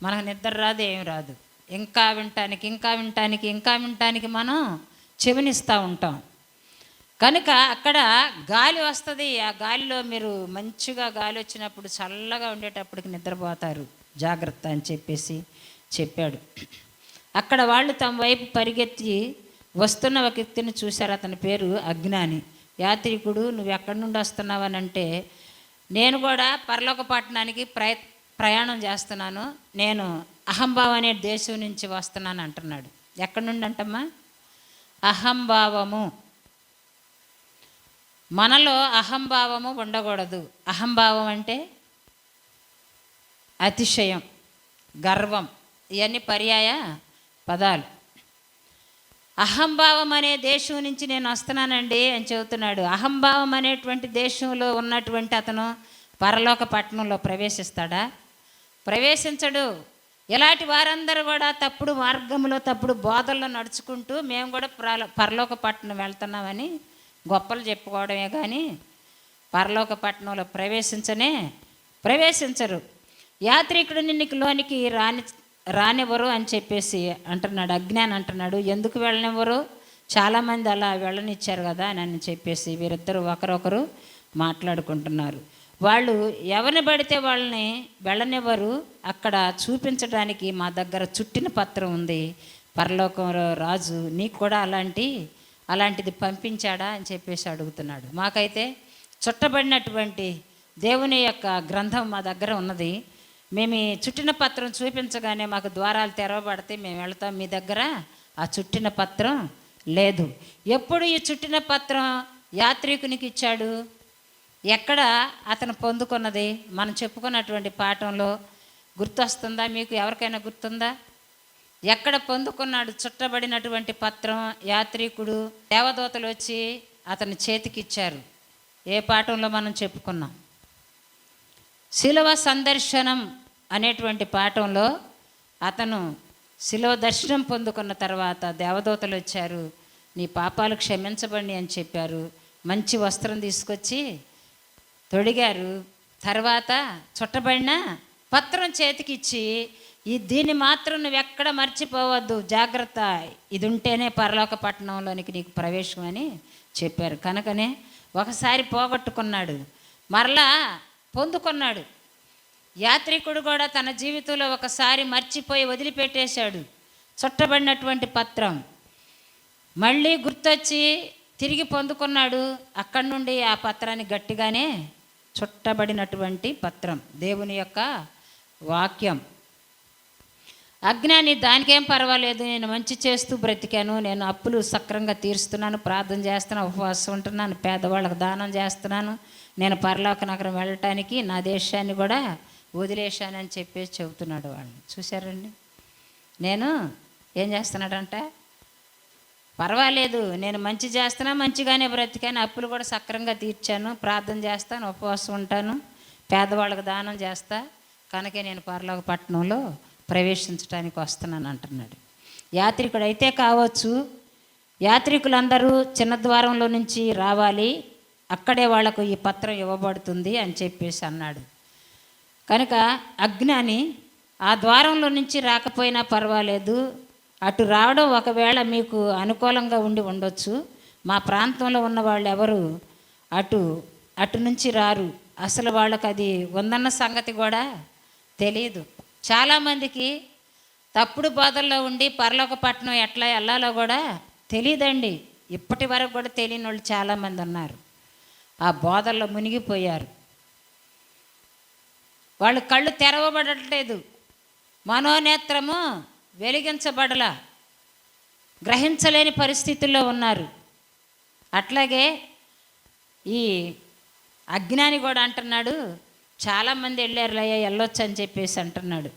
మనకు నిద్ర రాదు, ఏం రాదు. ఇంకా వినటానికి మనం చెవినిస్తూ ఉంటాం. కనుక అక్కడ గాలి వస్తుంది. ఆ గాలిలో మీరు మంచిగా గాలి వచ్చినప్పుడు చల్లగా ఉండేటప్పటికి నిద్రపోతారు. జాగ్రత్త అని చెప్పాడు. అక్కడ వాళ్ళు తమ వైపు పరిగెత్తి వస్తున్న ఒక వ్యక్తిని చూశారు. అతని పేరు అజ్ఞాని. యాత్రికుడు, నువ్వు ఎక్కడి నుండి వస్తున్నావని అంటే, నేను కూడా పరలోక పట్టణానికి ప్రయాణం చేస్తున్నాను, నేను అహంభావం అనే దేశం నుంచి వస్తున్నాను అంటున్నాడు. ఎక్కడి నుండి అంటమ్మా? అహంభావము. మనలో అహంభావము ఉండకూడదు. అహంభావం అంటే అతిశయం, గర్వం, ఇవన్నీ పర్యాయ పదాలు. అహంభావం అనే దేశం నుంచి నేను వస్తున్నానండి అని చెబుతున్నాడు. అహంభావం అనేటువంటి దేశంలో ఉన్నటువంటి అతను పరలోక పట్టణంలో ప్రవేశిస్తాడా? ప్రవేశించడు. ఇలాంటి వారందరూ కూడా తప్పుడు మార్గంలో, తప్పుడు బోధల్లో నడుచుకుంటూ మేము కూడా పరలోక పట్టణం వెళ్తున్నామని గొప్పలు చెప్పుకోవడమే కానీ పరలోక పట్టణంలో ప్రవేశించరు. యాత్రికుడు నిన్ను లోనికి రానివ్వరు అని అంటున్నాడు. అజ్ఞాని అంటున్నాడు, ఎందుకు వెళ్ళనివ్వరు? చాలామంది అలా వెళ్ళనిచ్చారు కదా అని చెప్పేసి వీరిద్దరు ఒకరొకరు మాట్లాడుకుంటున్నారు. వాళ్ళు ఎవరిని పడితే వాళ్ళని వెళ్ళనివ్వరు. అక్కడ చూపించడానికి మా దగ్గర చుట్టిన పత్రం ఉంది, పరలోకంలో రాజు నీకు కూడా అలాంటిది పంపించాడా అని అడుగుతున్నాడు. మాకైతే చుట్టబడినటువంటి దేవుని యొక్క గ్రంథం మా దగ్గర ఉన్నది. మేము ఈ చుట్టిన పత్రం చూపించగానే మాకు ద్వారాలు తెరవబడితే మేము వెళ్తాం. మీ దగ్గర ఆ చుట్టిన పత్రం లేదు. ఎప్పుడు ఈ చుట్టిన పత్రం యాత్రికునికి ఇచ్చాడు? ఎక్కడ అతను పొందుకున్నది? మనం చెప్పుకున్నటువంటి పాఠంలో గుర్తొస్తుందా? మీకు ఎవరికైనా గుర్తుందా? ఎక్కడ పొందుకున్నాడు చుట్టబడినటువంటి పత్రం? యాత్రికుడు దేవదూతలు వచ్చి అతని చేతికి ఇచ్చారు. ఏ పాఠంలో మనం చెప్పుకున్నాం? శిలువ సందర్శనం అనేటువంటి పాఠంలో అతను శిలువ దర్శనం పొందుకున్న తర్వాత దేవదూతలు వచ్చారు, నీ పాపాలు క్షమించబడి అని చెప్పారు. మంచి వస్త్రం తీసుకొచ్చి తొడిగారు. తర్వాత చుట్టబడిన పత్రం చేతికిచ్చి, దీన్ని మాత్రం నువ్వు ఎక్కడ మర్చిపోవద్దు, జాగ్రత్త, ఇది ఉంటేనే పరలోక పట్టణంలోనికి నీకు ప్రవేశం అని చెప్పారు. కనుకనే ఒకసారి పోగొట్టుకున్నాడు, మరలా పొందుకున్నాడు. యాత్రికుడు కూడా తన జీవితంలో ఒకసారి మర్చిపోయి వదిలిపెట్టేశాడు చుట్టబడినటువంటి పత్రం. మళ్ళీ గుర్తొచ్చి తిరిగి పొందుకున్నాడు. అక్కడి నుండి ఆ పత్రాన్ని గట్టిగానే చుట్టబడినటువంటి పత్రం, దేవుని యొక్క వాక్యం. అజ్ఞాని దానికేం పర్వాలేదు, నేను మంచి చేస్తూ బ్రతికాను, నేను అప్పులు సక్రంగా తీరుస్తున్నాను, ప్రార్థన చేస్తున్నాను, ఉపవాసం ఉంటున్నాను, పేదవాళ్ళకు దానం చేస్తున్నాను, నేను పరలోక నగరం వెళ్ళటానికి నా దేశాన్ని కూడా వదిలేశానని చెబుతున్నాడు. వాళ్ళని చూశారండి. నేను ఏం చేస్తున్నాడంట? పర్వాలేదు, నేను మంచి చేస్తున్నా, మంచిగానే బ్రతికాను, అప్పులు కూడా సక్రంగా తీర్చాను, ప్రార్థన చేస్తాను, ఉపవాసం ఉంటాను, పేదవాళ్ళకు దానం చేస్తా, కనుకే నేను పరలోక పట్టణంలో ప్రవేశించడానికి వస్తున్నాను అంటున్నాడు. యాత్రికుడు అయితే కావచ్చు, యాత్రికులందరూ చిన్న ద్వారంలో నుంచి రావాలి, అక్కడే వాళ్లకు ఈ పత్రం ఇవ్వబడుతుంది అని చెప్పేసి అన్నాడు. కనుక అజ్ఞాని ఆ ద్వారంలో నుంచి రాకపోయినా పర్వాలేదు, అటు రావడం ఒకవేళ మీకు అనుకూలంగా ఉండి ఉండొచ్చు, మా ప్రాంతంలో ఉన్న వాళ్ళు ఎవరు అటు నుంచి రారు, అసలు వాళ్ళకి అది ఉందన్న సంగతి కూడా తెలియదు. చాలామందికి తప్పుడు బోధల్లో ఉండి పరలోక పట్టణం ఎట్లా వెళ్ళాలో కూడా తెలియదండి. ఇప్పటి వరకు కూడా తెలియని వాళ్ళు చాలామంది ఉన్నారు. ఆ బోధల్లో మునిగిపోయారు. వాళ్ళు కళ్ళు తెరవబడట్లేదు, మనోనేత్రము వెలిగించబడలా, గ్రహించలేని పరిస్థితుల్లో ఉన్నారు. అట్లాగే ఈ అజ్ఞాని కూడా అంటున్నాడు, చాలామంది వెళ్ళారులయ్యా, వెళ్ళొచ్చు అని చెప్పేసి అంటున్నాడు.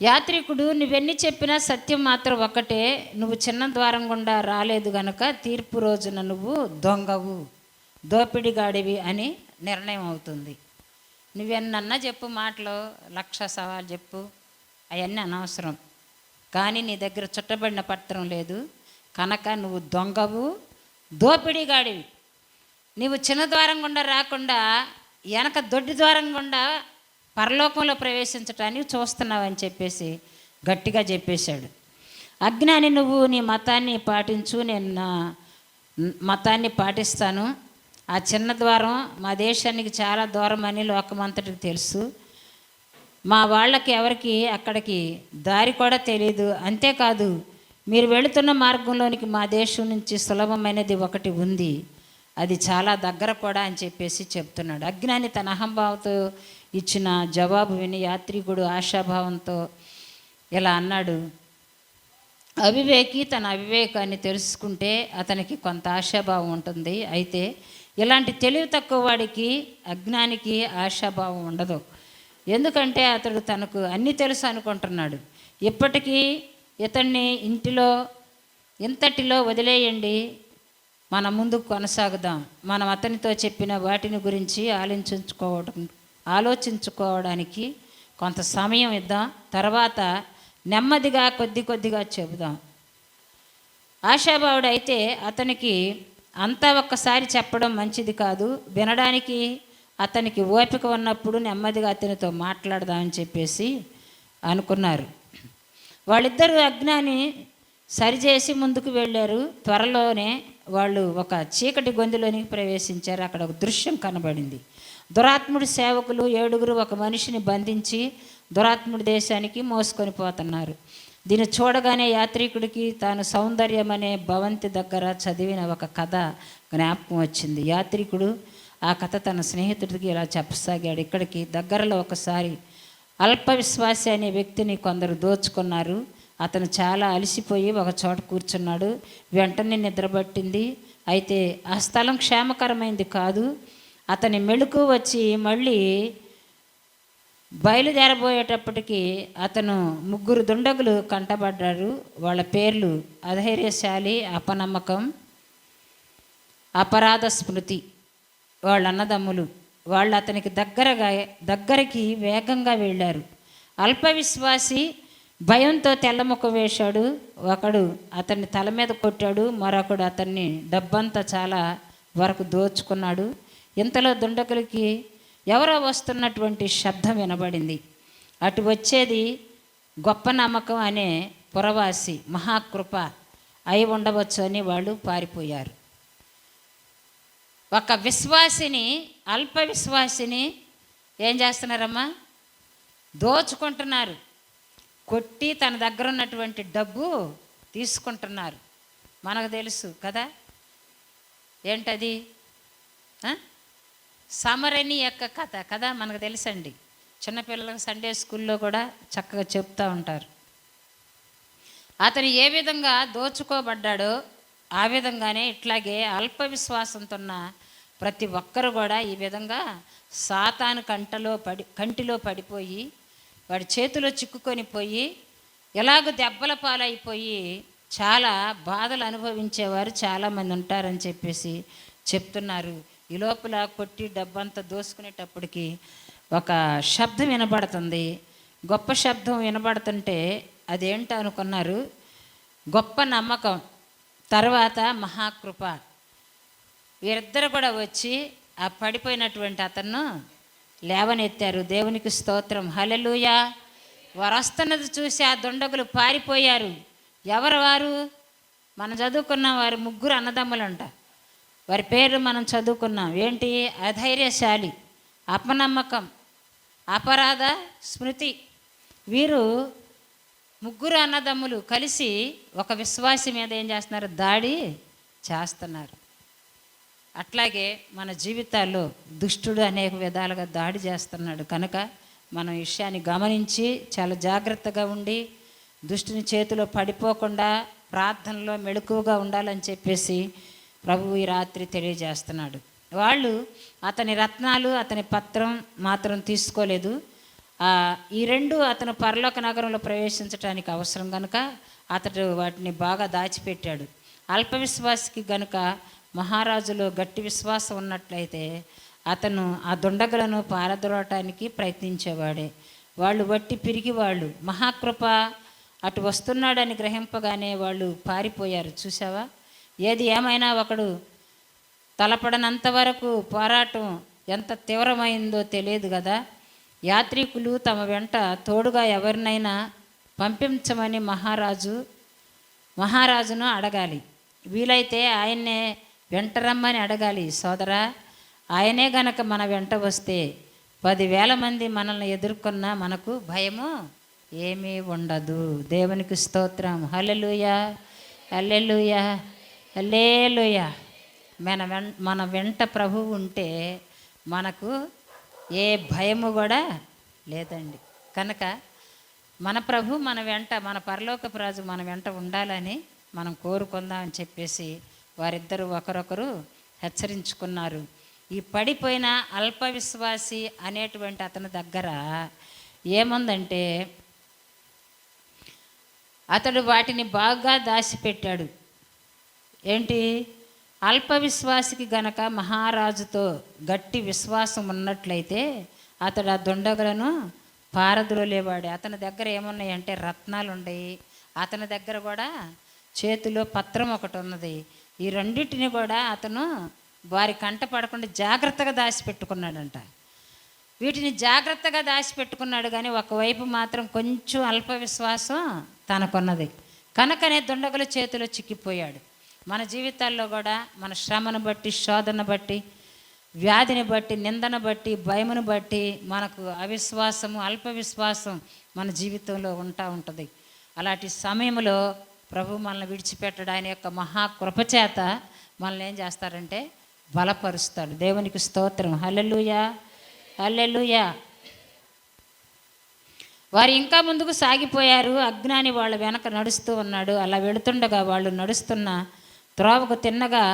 యాత్రికుడు, నువ్వెన్ని చెప్పినా సత్యం మాత్రం ఒకటే, నువ్వు చిన్న ద్వారం గుండా రాలేదు గనక తీర్పు రోజున నువ్వు దొంగవు, దోపిడిగాడివి అని నిర్ణయం అవుతుంది. నువ్వెన్నన్నా చెప్పు, మాటలు 1,00,000 సవాలు చెప్పు, అవన్నీ అనవసరం. కానీ నీ దగ్గర చుట్టబడిన పత్రం లేదు కనుక నువ్వు దొంగవు, దోపిడిగాడివి. నువ్వు చిన్న ద్వారం గుండా రాకుండా వెనక దొడ్డి ద్వారం గుండా పరలోకంలో ప్రవేశించటానికి చూస్తున్నావని చెప్పేసి గట్టిగా చెప్పేశాడు. అజ్ఞాని, నువ్వు నీ మతాన్ని పాటించు, నేను నా మతాన్ని పాటిస్తాను. ఆ చిన్న ద్వారం మా దేశానికి చాలా దూరం అని లోకమంతటికి తెలుసు, మా వాళ్ళకి ఎవరికి అక్కడికి దారి కూడా తెలియదు. అంతేకాదు, మీరు వెళుతున్న మార్గంలోనికి మా దేశం నుంచి సులభమైనది ఒకటి ఉంది, అది చాలా దగ్గర కూడా అని చెప్పేసి చెప్తున్నాడు. అజ్ఞాని తన అహంభావంతో ఇచ్చిన జవాబు విని యాత్రికుడు ఆశాభావంతో ఇలా అన్నాడు. అవివేకి తన అవివేకాన్ని తెలుసుకుంటే అతనికి కొంత ఆశాభావం ఉంటుంది, అయితే ఇలాంటి తెలివి తక్కువ వాడికి, అజ్ఞానికి ఆశాభావం ఉండదు. ఎందుకంటే అతడు తనకు అన్నీ తెలుసు అనుకుంటున్నాడు. ఇప్పటికీ ఇతన్ని ఇంతటిలో వదిలేయండి, మన ముందుకు కొనసాగుదాం. మనం అతనితో చెప్పిన వాటిని గురించి ఆలోచించుకోవడానికి కొంత సమయం ఇద్దాం, తర్వాత నెమ్మదిగా కొద్దిగా చెబుదాం. ఆశాభావుడు అయితే అతనికి అంతా ఒక్కసారి చెప్పడం మంచిది కాదు, వినడానికి అతనికి ఓపిక ఉన్నప్పుడు నెమ్మదిగా అతనితో మాట్లాడదామని చెప్పేసి అనుకున్నారు. వాళ్ళిద్దరూ అజ్ఞాని సరిచేసి ముందుకు వెళ్ళారు. త్వరలోనే వాళ్ళు ఒక చీకటి గొంతులోనికి ప్రవేశించారు. అక్కడ ఒక దృశ్యం కనబడింది. దురాత్ముడి సేవకులు 7 ఒక మనిషిని బంధించి దురాత్ముడి దేశానికి మోసుకొని పోతున్నారు. దీన్ని చూడగానే యాత్రికుడికి తాను సౌందర్యం అనే భవంతి దగ్గర చదివిన ఒక కథ జ్ఞాపకం వచ్చింది. యాత్రికుడు ఆ కథ తన స్నేహితుడికి ఇలా చెప్పసాగాడు. ఇక్కడికి దగ్గరలో ఒకసారి అల్ప విశ్వాసి అనే వ్యక్తిని కొందరు దోచుకున్నారు. అతను చాలా అలసిపోయి ఒక చోట కూర్చున్నాడు. వెంటనే నిద్రపట్టింది. అయితే ఆ స్థలం క్షేమకరమైంది కాదు. అతని మెళుకు వచ్చి మళ్ళీ బయలుదేరబోయేటప్పటికి అతను 3 దుండగులు కంటబడ్డారు. వాళ్ళ పేర్లు అధైర్యశాలి, అపనమ్మకం, అపరాధ స్మృతి. వాళ్ళ అన్నదమ్ములు. వాళ్ళు అతనికి దగ్గరికి వేగంగా వెళ్ళారు. అల్పవిశ్వాసి భయంతో తెల్లముఖం వేశాడు. ఒకడు అతన్ని తల మీద కొట్టాడు, మరొకడు అతన్ని డబ్బంతా చాలా వరకు దోచుకున్నాడు. ఇంతలో దుండగులకి ఎవరో వస్తున్నటువంటి శబ్దం వినబడింది. అటు వచ్చేది గొప్ప నమ్మకం అనే పురవాసి, మహాకృప అయి ఉండవచ్చు అని వాళ్ళు పారిపోయారు. ఒక విశ్వాసిని, అల్ప విశ్వాసిని ఏం చేస్తున్నారమ్మా? దోచుకుంటున్నారు, కొట్టి తన దగ్గర ఉన్నటువంటి డబ్బు తీసుకుంటున్నారు. మనకు తెలుసు కదా ఏంటది, సమరణి యొక్క కథ కదా, మనకు తెలుసండి. చిన్నపిల్లలకు సండే స్కూల్లో కూడా చక్కగా చెప్తూ ఉంటారు. అతను ఏ విధంగా దోచుకోబడ్డాడో ఆ విధంగానే ఇట్లాగే అల్ప విశ్వాసంతో ఉన్న ప్రతి ఒక్కరు కూడా ఈ విధంగా సాతాను కంటిలో పడిపోయి వాడి చేతిలో చిక్కుకొని పోయి ఎలాగో దెబ్బల పాలైపోయి చాలా బాధలు అనుభవించేవారు చాలామంది ఉంటారని చెప్పేసి చెప్తున్నారు. ఈ లోపల కొట్టి డబ్బంతా దోసుకునేటప్పటికి ఒక శబ్దం వినబడుతుంది. గొప్ప శబ్దం వినబడుతుంటే అదేంటో అనుకున్నారు. గొప్ప నమ్మకం, తర్వాత మహాకృప. వీరిద్దరు కూడా వచ్చి ఆ పడిపోయినటువంటి అతను లేవనెత్తారు. దేవునికి స్తోత్రం, హల్లెలూయా. వారు వస్తున్నది చూసి ఆ దుండగులు పారిపోయారు. ఎవరు వారు? మనం చదువుకున్న వారి ముగ్గురు అన్నదమ్ములంట. వారి పేరు మనం చదువుకున్నాం. ఏంటి? అధైర్యశాలి, అపనమ్మకం, అపరాధ స్మృతి. వీరు ముగ్గురు అన్నదమ్ములు కలిసి ఒక విశ్వాసి మీద ఏం చేస్తున్నారు? దాడి చేస్తున్నారు. అట్లాగే మన జీవితాల్లో దుష్టుడు అనేక విధాలుగా దాడి చేస్తున్నాడు. కనుక మనం ఈ విషయాన్ని గమనించి చాలా జాగ్రత్తగా ఉండి దుష్టుని చేతిలో పడిపోకుండా ప్రార్థనలో మెలకువగా ఉండాలని చెప్పేసి ప్రభువు ఈ రాత్రి తెలియజేస్తున్నాడు. వాళ్ళు అతని రత్నాలు, అతని పత్రం మాత్రం తీసుకోలేదు. ఈ రెండు అతను పరలోక నగరంలో ప్రవేశించడానికి అవసరం కనుక అతడు వాటిని బాగా దాచిపెట్టాడు. అల్ప విశ్వాసికి గనుక మహారాజులో గట్టి విశ్వాసం ఉన్నట్లయితే అతను ఆ దుండగులను పారద్రోవటానికి ప్రయత్నించేవాడే. వాళ్ళు వట్టి పిరిగి వాళ్ళు. మహాకృప అటు వస్తున్నాడని గ్రహింపగానే వాళ్ళు పారిపోయారు. చూసావా? ఏది ఏమైనా ఒకడు తలపడనంత వరకు పోరాటం ఎంత తీవ్రమైందో తెలియదు కదా. యాత్రికులు తమ వెంట తోడుగా ఎవరినైనా పంపించమని మహారాజును అడగాలి. వీలైతే ఆయన్నే వెంట రమ్మని అడగాలి. సోదరా, ఆయనే గనక మన వెంట వస్తే 10,000 మంది మనల్ని ఎదుర్కొన్నా మనకు భయము ఏమీ ఉండదు. దేవునికి స్తోత్రం, హల్లెలూయా, హల్లెలూయా, హల్లెలూయా. మన వెంట ప్రభువు ఉంటే మనకు ఏ భయము కూడా లేదండి. కనుక మన ప్రభు మన వెంట, మన పరలోకపు రాజు మన వెంట ఉండాలని మనం కోరుకుందామని చెప్పేసి వారిద్దరూ ఒకరొకరు హెచ్చరించుకున్నారు. ఈ పడిపోయిన అల్ప విశ్వాసి అనేటువంటి అతని దగ్గర ఏముందంటే అతడు వాటిని బాగా దాచిపెట్టాడు. ఏంటి? అల్ప విశ్వాసికి గనక మహారాజుతో గట్టి విశ్వాసం ఉన్నట్లయితే అతడు ఆ దుండగులను పారద్రోలేవాడు. అతని దగ్గర ఏమున్నాయంటే రత్నాలు ఉన్నాయి. అతని దగ్గర కూడా చేతిలో పత్రం ఒకటి ఉన్నది. ఈ రెండింటిని కూడా అతను వారి కంట పడకుండా జాగ్రత్తగా దాచిపెట్టుకున్నాడంట. వీటిని జాగ్రత్తగా దాచిపెట్టుకున్నాడు, కానీ ఒకవైపు మాత్రం కొంచెం అల్ప విశ్వాసం తనకున్నది. కనుకనే దుండగుల చేతిలో చిక్కిపోయాడు. మన జీవితాల్లో కూడా మన శ్రమను బట్టి, శోధన బట్టి, వ్యాధిని బట్టి, నిందను బట్టి, భయమును బట్టి మనకు అవిశ్వాసము, అల్ప విశ్వాసం మన జీవితంలో ఉంటుంది. అలాంటి సమయంలో ప్రభు మనల్ని విడిచిపెట్టడం ఆయన యొక్క మహాకృపచేత మనల్ని ఏం చేస్తారంటే బలపరుస్తాడు. దేవునికి స్తోత్రం, హల్లెలూయా, హల్లెలూయా. వారు ఇంకా ముందుకు సాగిపోయారు. అజ్ఞాని వాళ్ళ వెనక నడుస్తూ ఉన్నాడు. అలా వెళుతుండగా వాళ్ళు నడుస్తున్న త్రోవకు తిన్నగా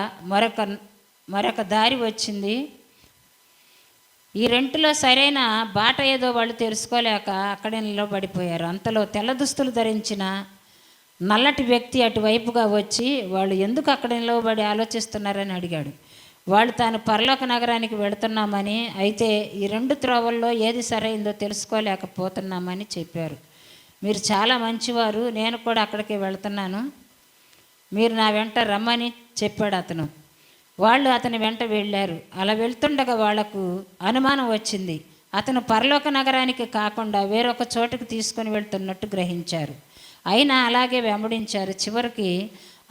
మరొక దారి వచ్చింది. ఈ రెంటిలో సరైన బాట ఏదో వాళ్ళు తెలుసుకోలేక అక్కడే నిలబడిపోయారు. అంతలో తెల్ల దుస్తులు ధరించిన నల్లటి వ్యక్తి అటువైపుగా వచ్చి వాళ్ళు ఎందుకు అక్కడ నిలబడి ఆలోచిస్తున్నారని అడిగాడు. వాళ్ళు తాను పరలోక నగరానికి వెళుతున్నామని, అయితే ఈ రెండు త్రోవల్లో ఏది సరైందో తెలుసుకోలేకపోతున్నామని చెప్పారు. మీరు చాలా మంచివారు, నేను కూడా అక్కడికి వెళుతున్నాను, మీరు నా వెంట రమ్మని చెప్పాడు అతను. వాళ్ళు అతని వెంట వెళ్ళారు. అలా వెళ్తుండగా వాళ్లకు అనుమానం వచ్చింది. అతను పరలోక నగరానికి కాకుండా వేరొక చోటుకు తీసుకొని వెళ్తున్నట్టు గ్రహించారు. అయినా అలాగే వెంబడించారు. చివరికి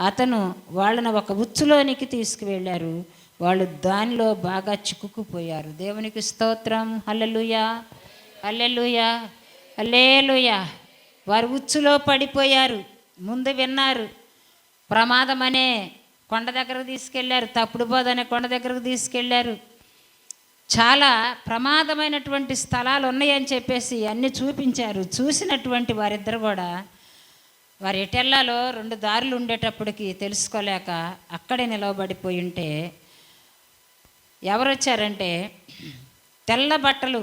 అతను వాళ్ళను ఒక ఉచ్చులోనికి తీసుకువెళ్ళారు. వాళ్ళు దానిలో బాగా చిక్కుకుపోయారు. దేవునికి స్తోత్రం, హల్లెలూయా, హల్లెలూయా, హల్లెలూయా. వారు ఉచ్చులో పడిపోయారు. ముందు విన్నారు, ప్రమాదం అనే కొండ దగ్గరకు తీసుకెళ్లారు, తప్పుడు బోధ అనే కొండ దగ్గరకు తీసుకెళ్లారు. చాలా ప్రమాదమైనటువంటి స్థలాలు ఉన్నాయని చెప్పేసి అన్నీ చూపించారు. చూసినటువంటి వారిద్దరు కూడా వారు ఎటెల్లాలో 2 దారులు ఉండేటప్పటికి తెలుసుకోలేక అక్కడే నిలవబడిపోయి ఉంటే ఎవరు వచ్చారంటే తెల్ల బట్టలు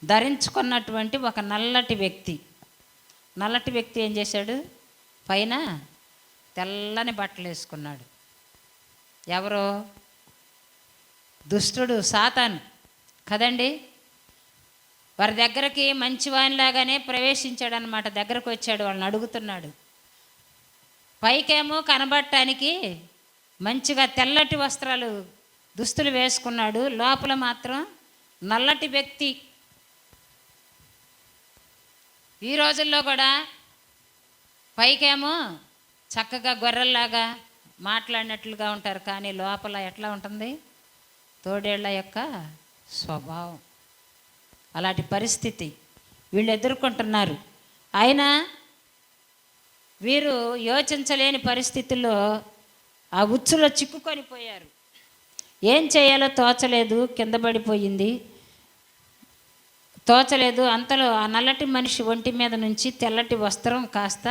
ధరించుకున్నటువంటి ఒక నల్లటి వ్యక్తి. నల్లటి వ్యక్తి ఏం చేశాడు? పైన తెల్లని బట్టలు వేసుకున్నాడు. ఎవరో? దుష్టుడు, సాతాను కదండి. వారి దగ్గరికి మంచివానిలాగానే ప్రవేశించాడు అనమాట. దగ్గరకు వచ్చాడు, వాళ్ళని అడుగుతున్నాడు. పైకేమో కనబడటానికి మంచిగా తెల్లటి వస్త్రాలు, దుస్తులు వేసుకున్నాడు. లోపల మాత్రం నల్లటి వ్యక్తి. ఈ రోజుల్లో కూడా పైకేమో చక్కగా గొర్రెల్లాగా మాట్లాడినట్లుగా ఉంటారు, కానీ లోపల ఎట్లా ఉంటుంది? తోడేళ్ల యొక్క స్వభావం. అలాంటి పరిస్థితి వీళ్ళు ఎదుర్కొంటున్నారు. అయినా వీరు యోచించలేని పరిస్థితుల్లో ఆ ఉచ్చులో చిక్కుకొని పోయారు. ఏం చేయాలో తోచలేదు, కింద పడిపోయింది, తోచలేదు. అంతలో ఆ నల్లటి మనిషి ఒంటి మీద నుంచి తెల్లటి వస్త్రం కాస్త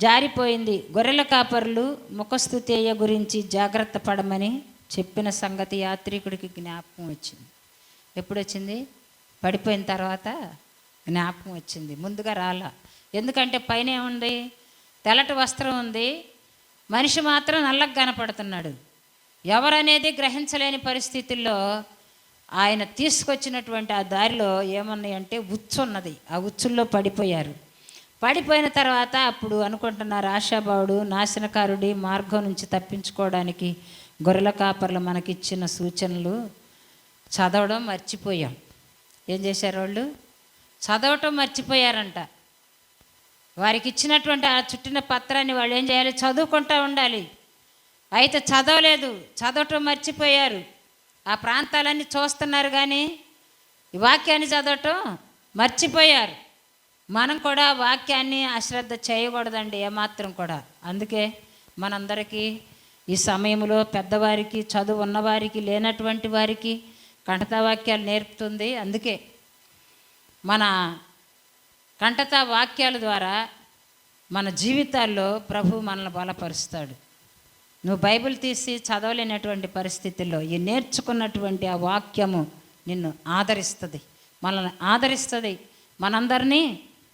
జారిపోయింది. గొర్రెల కాపరులు ముఖస్తుతేయ గురించి జాగ్రత్త పడమని చెప్పిన సంగతి యాత్రికుడికి జ్ఞాపకం వచ్చింది. ఎప్పుడు వచ్చింది? పడిపోయిన తర్వాత జ్ఞాపకం వచ్చింది, ముందుగా రాలా. ఎందుకంటే పైన ఏముంది? తెల్లటి వస్త్రం ఉంది, మనిషి మాత్రం నల్లగా కనపడుతున్నాడు. ఎవరనేది గ్రహించలేని పరిస్థితుల్లో ఆయన తీసుకొచ్చినటువంటి ఆ దారిలో ఏమన్నాయి అంటే ఉచ్చు ఉన్నది. ఆ ఉచ్చుల్లో పడిపోయారు. పడిపోయిన తర్వాత అప్పుడు అనుకుంటున్నారు, ఆశాభావుడు, నాశనకారుడి మార్గం నుంచి తప్పించుకోవడానికి గొర్రెల కాపర్లు మనకిచ్చిన సూచనలు చదవడం మర్చిపోయాం. ఏం చేశారు వాళ్ళు? చదవటం మర్చిపోయారంట. వారికి ఇచ్చినటువంటి ఆ చుట్టిన పత్రాన్ని వాళ్ళు ఏం చేయాలి? చదువుకుంటూ ఉండాలి. అయితే చదవలేదు, చదవటం మర్చిపోయారు. ఆ ప్రాంతాలన్నీ చూస్తున్నారు కానీ ఈ వాక్యాన్ని చదవటం మర్చిపోయారు. మనం కూడా వాక్యాన్ని అశ్రద్ధ చేయకూడదండి, ఏమాత్రం కూడా. అందుకే మనందరికీ ఈ సమయంలో పెద్దవారికి, చదువు ఉన్నవారికి, లేనటువంటి వారికి కంఠతా వాక్యాలు నేర్పుతుంది. అందుకే మన కంఠతా వాక్యాల ద్వారా మన జీవితాల్లో ప్రభు మనల్ని బలపరుస్తాడు. నువ్వు బైబిల్ తీసి చదవలేనటువంటి పరిస్థితుల్లో ఈ నేర్చుకున్నటువంటి ఆ వాక్యము నిన్ను ఆదరిస్తుంది, మనల్ని ఆదరిస్తుంది, మనందరినీ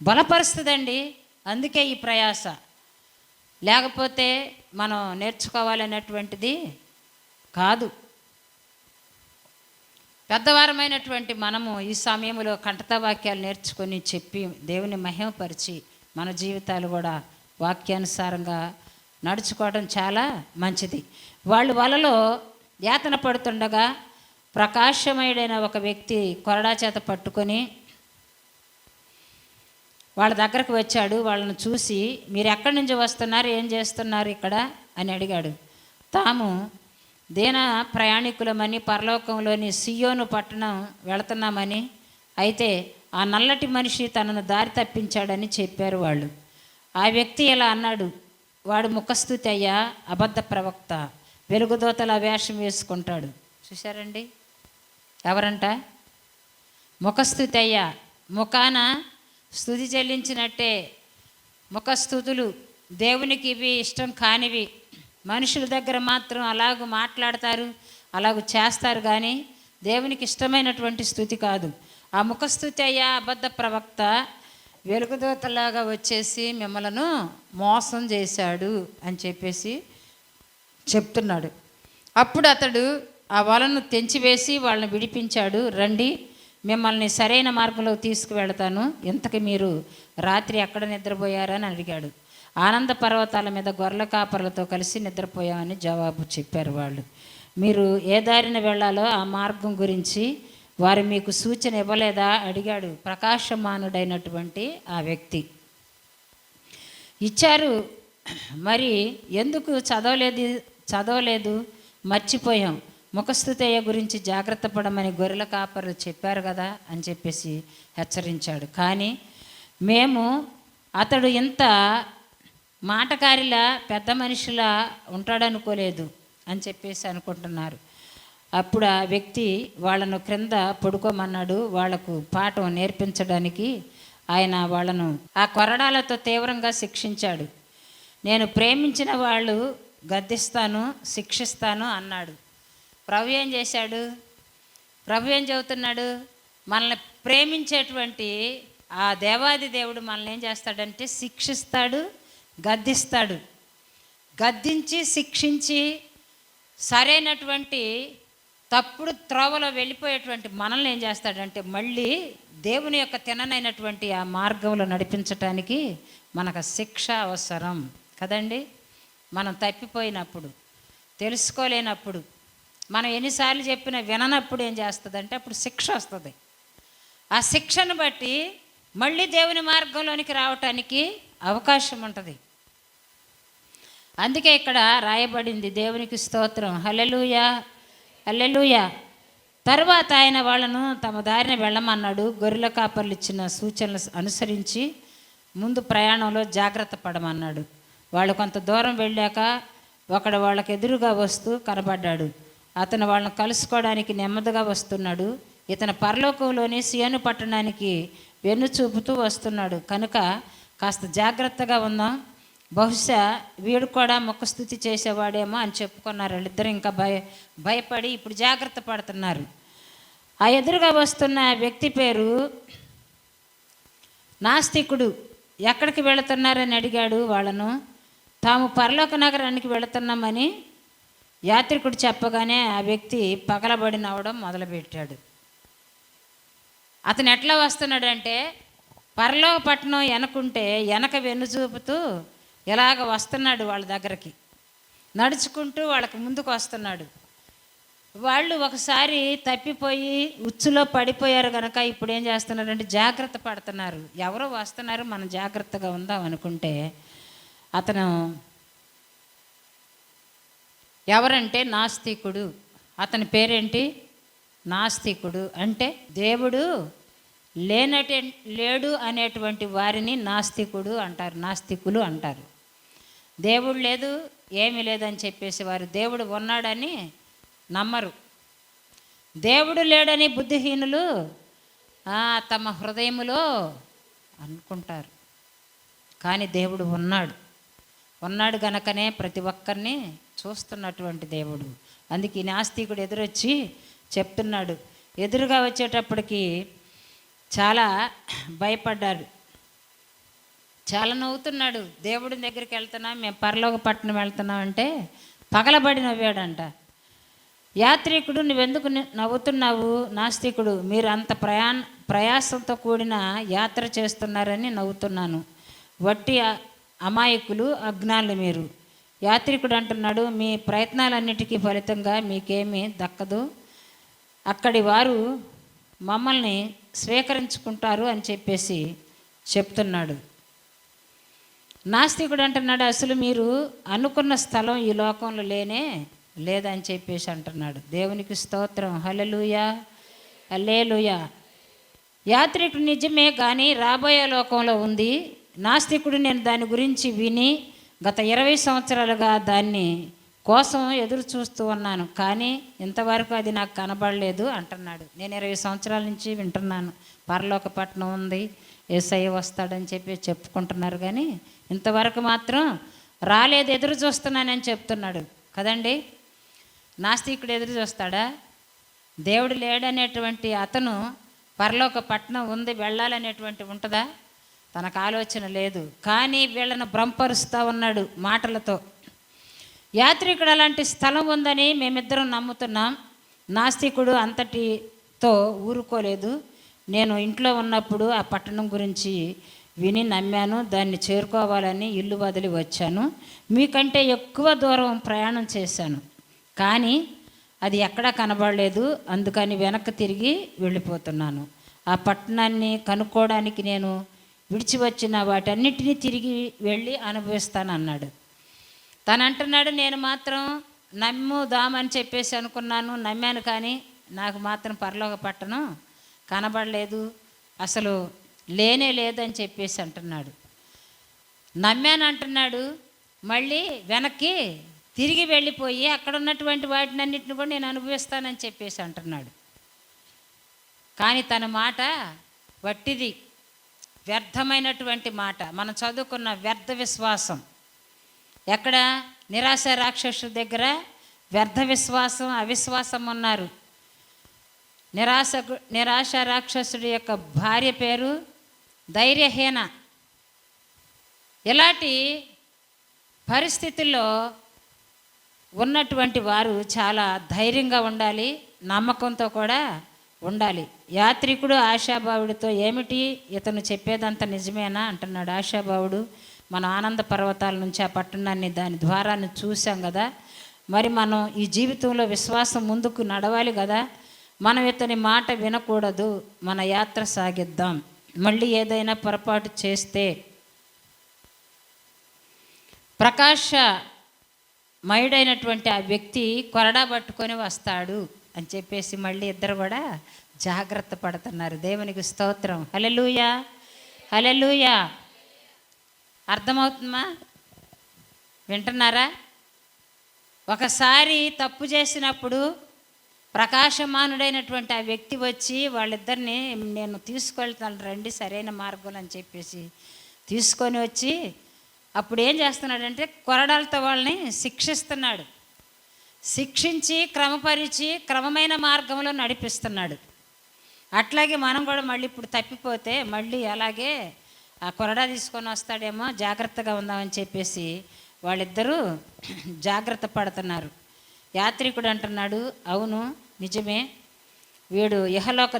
బలపరుస్తుందండి. అందుకే ఈ ప్రయాస. లేకపోతే మనం నేర్చుకోవాలనేటువంటిది కాదు. పెద్దవారమైనటువంటి మనము ఈ సమయంలో కంఠతా వాక్యాలు నేర్చుకొని చెప్పి దేవుని మహిమపరిచి మన జీవితాలు కూడా వాక్యానుసారంగా నడుచుకోవడం చాలా మంచిది. వాళ్ళు వలలో యాతన పడుతుండగా ప్రకాశమయుడైన ఒక వ్యక్తి కొరడా చేత పట్టుకొని వాళ్ళ దగ్గరకు వచ్చాడు. వాళ్ళను చూసి, మీరు ఎక్కడి నుంచి వస్తున్నారు, ఏం చేస్తున్నారు ఇక్కడ అని అడిగాడు. తాము దీన ప్రయాణికులమని, పరలోకంలోని సియోను పట్టణం వెళుతున్నామని, అయితే ఆ నల్లటి మనిషి తనను దారి తప్పించాడని చెప్పారు వాళ్ళు. ఆ వ్యక్తి ఇలా అన్నాడు, వాడు ముఖస్తుతి అయ్యా, అబద్ధ ప్రవక్త, వెలుగుదోతల వేషం వేసుకుంటాడు. చూశారండి? ఎవరంట? ముఖస్తుతి అయ్యా. ముఖాన స్తుతి చెల్లించినట్టే ముఖస్థుతులు దేవునికి ఇవి ఇష్టం కానివి. మనుషుల దగ్గర మాత్రం అలాగూ మాట్లాడతారు, అలాగూ చేస్తారు, కానీ దేవునికి ఇష్టమైనటువంటి స్థుతి కాదు. ఆ ముఖస్థుతి అయ్యా అబద్ధ ప్రవక్త వెలుగుదోతలాగా వచ్చేసి మిమ్మలను మోసం చేశాడు అని చెప్పేసి చెప్తున్నాడు. అప్పుడు అతడు ఆ వలను తెంచివేసి వాళ్ళని విడిపించాడు. రండి, మిమ్మల్ని సరైన మార్గంలో తీసుకువెళతాను. ఇంతకు మీరు రాత్రి ఎక్కడ నిద్రపోయారని అడిగాడు. ఆనంద పర్వతాల మీద గొర్రెల కాపర్లతో కలిసి నిద్రపోయామని జవాబు చెప్పారు వాళ్ళు. మీరు ఏ దారిన వెళ్ళాలో ఆ మార్గం గురించి వారు మీకు సూచన ఇవ్వలేదా అడిగాడు ప్రకాశమానుడైనటువంటి ఆ వ్యక్తి. ఇచ్చారు, మరి ఎందుకు చదవలేదు, మర్చిపోయాం. ముఖస్తుతేయ గురించి జాగ్రత్త పడమని గొర్రెల కాపర్లు చెప్పారు కదా అని చెప్పేసి హెచ్చరించాడు. కానీ మేము అతడు ఇంత మాటకారిలా పెద్ద మనిషిలా ఉంటాడనుకోలేదు అని చెప్పేసి అనుకుంటున్నారు. అప్పుడు ఆ వ్యక్తి వాళ్ళను క్రింద పడుకోమన్నాడు. వాళ్లకు పాఠం నేర్పించడానికి ఆయన వాళ్ళను ఆ కొరడాలతో తీవ్రంగా శిక్షించాడు. నేను ప్రేమించిన వాళ్ళు గద్దిస్తాను, శిక్షిస్తాను అన్నాడు. ప్రభు ఏం చేశాడు? ప్రభు ఏం చెబుతున్నాడు? మనల్ని ప్రేమించేటువంటి ఆ దేవాది దేవుడు మనల్ని ఏం చేస్తాడంటే శిక్షిస్తాడు, గద్దిస్తాడు. గద్దించి శిక్షించి సరైనటువంటి తప్పుడు త్రోవలో వెళ్ళిపోయేటువంటి మనల్ని ఏం చేస్తాడంటే మళ్ళీ దేవుని యొక్క తిననైనటువంటి ఆ మార్గంలో నడిపించటానికి మనకు శిక్ష అవసరం కదండి. మనం తప్పిపోయినప్పుడు, తెలుసుకోలేనప్పుడు, మనం ఎన్నిసార్లు చెప్పినా విననప్పుడు ఏం చేస్తుందంటే అప్పుడు శిక్ష వస్తుంది. ఆ శిక్షను బట్టి మళ్ళీ దేవుని మార్గంలోనికి రావటానికి అవకాశం ఉంటుంది. అందుకే ఇక్కడ రాయబడింది, దేవునికి స్తోత్రం, హల్లెలూయా హల్లెలూయా. తర్వాత ఆయన వాళ్ళను తమ దారిన వెళ్ళమన్నాడు. గొర్రెల కాపర్లు ఇచ్చిన సూచనలు అనుసరించి ముందు ప్రయాణంలో జాగ్రత్త పడమన్నాడు. వాళ్ళు కొంత దూరం వెళ్ళాక ఒకడు వాళ్ళకి ఎదురుగా వస్తూ కనబడ్డాడు. అతను వాళ్ళని కలుసుకోవడానికి నెమ్మదిగా వస్తున్నాడు. ఇతను పరలోకంలోని సియోను పట్టణానికి వెన్ను చూపుతూ వస్తున్నాడు కనుక కాస్త జాగ్రత్తగా ఉందాం, బహుశా వీడు కూడా ముఖస్థుతి చేసేవాడేమో అని చెప్పుకున్నారు. వాళ్ళిద్దరు ఇంకా భయపడి ఇప్పుడు జాగ్రత్త పడుతున్నారు. ఆ ఎదురుగా వస్తున్న వ్యక్తి పేరు నాస్తికుడు. ఎక్కడికి వెళుతున్నారని అడిగాడు వాళ్ళను. తాము పరలోక నగరానికి వెళుతున్నామని యాత్రికుడు చెప్పగానే ఆ వ్యక్తి పగలబడి నవ్వడం మొదలుపెట్టాడు. అతను ఎట్లా వస్తున్నాడంటే పరలోక పట్టణం వెనకుంటే వెనక వెన్ను చూపుతూ ఎలాగ వస్తున్నాడు వాళ్ళ దగ్గరికి, నడుచుకుంటూ వాళ్ళకి ముందుకు వస్తున్నాడు. వాళ్ళు ఒకసారి తప్పిపోయి ఉచ్చులో పడిపోయారు కనుక ఇప్పుడు ఏం చేస్తున్నారంటే జాగ్రత్త పడుతున్నారు. ఎవరో వస్తున్నారు, మనం జాగ్రత్తగా ఉందాం అనుకుంటే అతను ఎవరంటే నాస్తికుడు. అతని పేరేంటి? నాస్తికుడు. అంటే దేవుడు లేడు అనేటువంటి వారిని నాస్తికుడు అంటారు, నాస్తికులు అంటారు. దేవుడు లేదు, ఏమీ లేదని చెప్పేసి వారు దేవుడు ఉన్నాడని నమ్మరు. దేవుడు లేడని బుద్ధిహీనులు తమ హృదయములో అనుకుంటారు. కానీ దేవుడు ఉన్నాడు గనకనే ప్రతి ఒక్కరిని చూస్తున్నటువంటి దేవుడు. అందుకే నాస్తికుడు ఎదురొచ్చి చెప్తున్నాడు. ఎదురుగా వచ్చేటప్పటికి చాలా భయపడ్డారు, చాలా నవ్వుతున్నాడు. దేవుడి దగ్గరికి వెళ్తున్నాం, మేము పరలోక పట్టణం వెళ్తున్నాం అంటే పగలబడి నవ్వాడంట. యాత్రికుడు, నువ్వెందుకు నవ్వుతున్నావు? నాస్తికుడు, మీరు అంత ప్రయాసంతో కూడిన యాత్ర చేస్తున్నారని నవ్వుతున్నాను. వట్టి అమాయకులు, అజ్ఞానులు మీరు. యాత్రికుడు అంటున్నాడు, మీ ప్రయత్నాలన్నిటికీ ఫలితంగా మీకేమీ దక్కదు. అక్కడి వారు మమ్మల్ని స్వీకరించుకుంటారు అని చెప్పేసి చెప్తున్నాడు. నాస్తికుడు అంటున్నాడు, అసలు మీరు అనుకున్న స్థలం ఈ లోకంలో లేదని చెప్పేసి అంటున్నాడు. దేవునికి స్తోత్రం, హల్లెలూయా హల్లెలూయా. యాత్రికుడు నిజమే కానీ రాబోయే లోకంలో ఉంది. నాస్తికుడు, నేను దాని గురించి విని గత 20 సంవత్సరాలుగా దాన్ని కోసం ఎదురు చూస్తూ ఉన్నాను, కానీ ఇంతవరకు అది నాకు కనబడలేదు అంటున్నాడు. నేను 20 సంవత్సరాల నుంచి వింటున్నాను, పరలోక పట్టణం ఉంది, యేసయ్య వస్తాడని చెప్పి చెప్పుకుంటున్నారు, కానీ ఇంతవరకు మాత్రం రాలేదు, ఎదురు చూస్తున్నానని చెప్తున్నాడు కదండి. నాస్తికుడు ఎదురు చూస్తాడా? దేవుడు లేడనేటువంటి అతను పరలోక పట్టణం ఉంది, వెళ్ళాలనేటువంటి ఉంటుందా? తనకు ఆలోచన లేదు, కానీ వీళ్ళను భ్రమపరుస్తూ ఉన్నాడు మాటలతో. యాత్రికుడు అలాంటి స్థలం ఉందని మేమిద్దరం నమ్ముతున్నాం. నాస్తికుడు అంతటితో ఊరుకోలేదు. నేను ఇంట్లో ఉన్నప్పుడు ఆ పట్టణం గురించి విని నమ్మాను, దాన్ని చేరుకోవాలని ఇల్లు వదిలి వచ్చాను. మీకంటే ఎక్కువ దూరం ప్రయాణం చేశాను, కానీ అది ఎక్కడా కనబడలేదు, అందుకని వెనక్కి తిరిగి వెళ్ళిపోతున్నాను. ఆ పట్టణాన్ని కనుక్కోవడానికి నేను విడిచి వచ్చిన వాటన్నిటినీ తిరిగి వెళ్ళి అనుభవిస్తాను అన్నాడు. తను అంటున్నాడు, నేను మాత్రం నమ్ముదామని చెప్పేసి అనుకున్నాను, నమ్మాను, కానీ నాకు మాత్రం పరలోక పట్టణం కనబడలేదు, అసలు లేదని చెప్పేసి అంటున్నాడు. నమ్మాను అంటున్నాడు, మళ్ళీ వెనక్కి తిరిగి వెళ్ళిపోయి అక్కడ ఉన్నటువంటి వాటినన్నిటిని కూడా నేను అనుభవిస్తానని చెప్పేసి అంటున్నాడు. కానీ తన మాట వట్టిది, వ్యర్థమైనటువంటి మాట. మనం చదువుకున్న వ్యర్థ విశ్వాసం. ఎక్కడ? నిరాశ రాక్షసుడి దగ్గర వ్యర్థ విశ్వాసం, అవిశ్వాసం ఉన్నారు. నిరాశ రాక్షసుడి యొక్క భార్య పేరు ధైర్యహీన, ఇలాంటి పరిస్థితుల్లో ఉన్నటువంటి వారు చాలా ధైర్యంగా ఉండాలి, నమ్మకంతో కూడా ఉండాలి. యాత్రికుడు ఆశాభావుడితో, ఏమిటి ఇతను చెప్పేదంత నిజమేనా అంటున్నాడు. ఆశాభావుడు, మన ఆనంద పర్వతాల నుంచి ఆ పట్టణాన్ని, దాని ద్వారాన్ని చూసాం కదా, మరి మనం ఈ జీవితంలో విశ్వాసం ముందుకు నడవాలి కదా, మనం ఇతని మాట వినకూడదు, మన యాత్ర సాగిద్దాం. మళ్ళీ ఏదైనా పొరపాటు చేస్తే ప్రకాశమయుడైనటువంటి ఆ వ్యక్తి కొరడా పట్టుకొని వస్తాడు అని చెప్పేసి మళ్ళీ ఇద్దరు కూడా జాగ్రత్త పడుతున్నారు. దేవునికి స్తోత్రం. హల్లెలూయా, హల్లెలూయా. అర్థమవుతుందా? వింటున్నారా? ఒకసారి తప్పు చేసినప్పుడు ప్రకాశమానుడైనటువంటి ఆ వ్యక్తి వచ్చి వాళ్ళిద్దరిని, నేను తీసుకెళ్తాను రండి సరైన మార్గం అని చెప్పేసి తీసుకొని వచ్చి అప్పుడు ఏం చేస్తున్నాడంటే కొరడాలతో వాళ్ళని శిక్షిస్తున్నాడు. శిక్షించి క్రమపరిచి క్రమమైన మార్గంలో నడిపిస్తున్నాడు. అట్లాగే మనం కూడా మళ్ళీ ఇప్పుడు తప్పిపోతే మళ్ళీ అలాగే ఆ కొరడా తీసుకొని వస్తాడేమో, జాగ్రత్తగా ఉందామని చెప్పేసి వాళ్ళిద్దరూ జాగ్రత్త పడుతున్నారు. యాత్రికుడు అంటున్నాడు, అవును నిజమే, వీడు ఇహలోక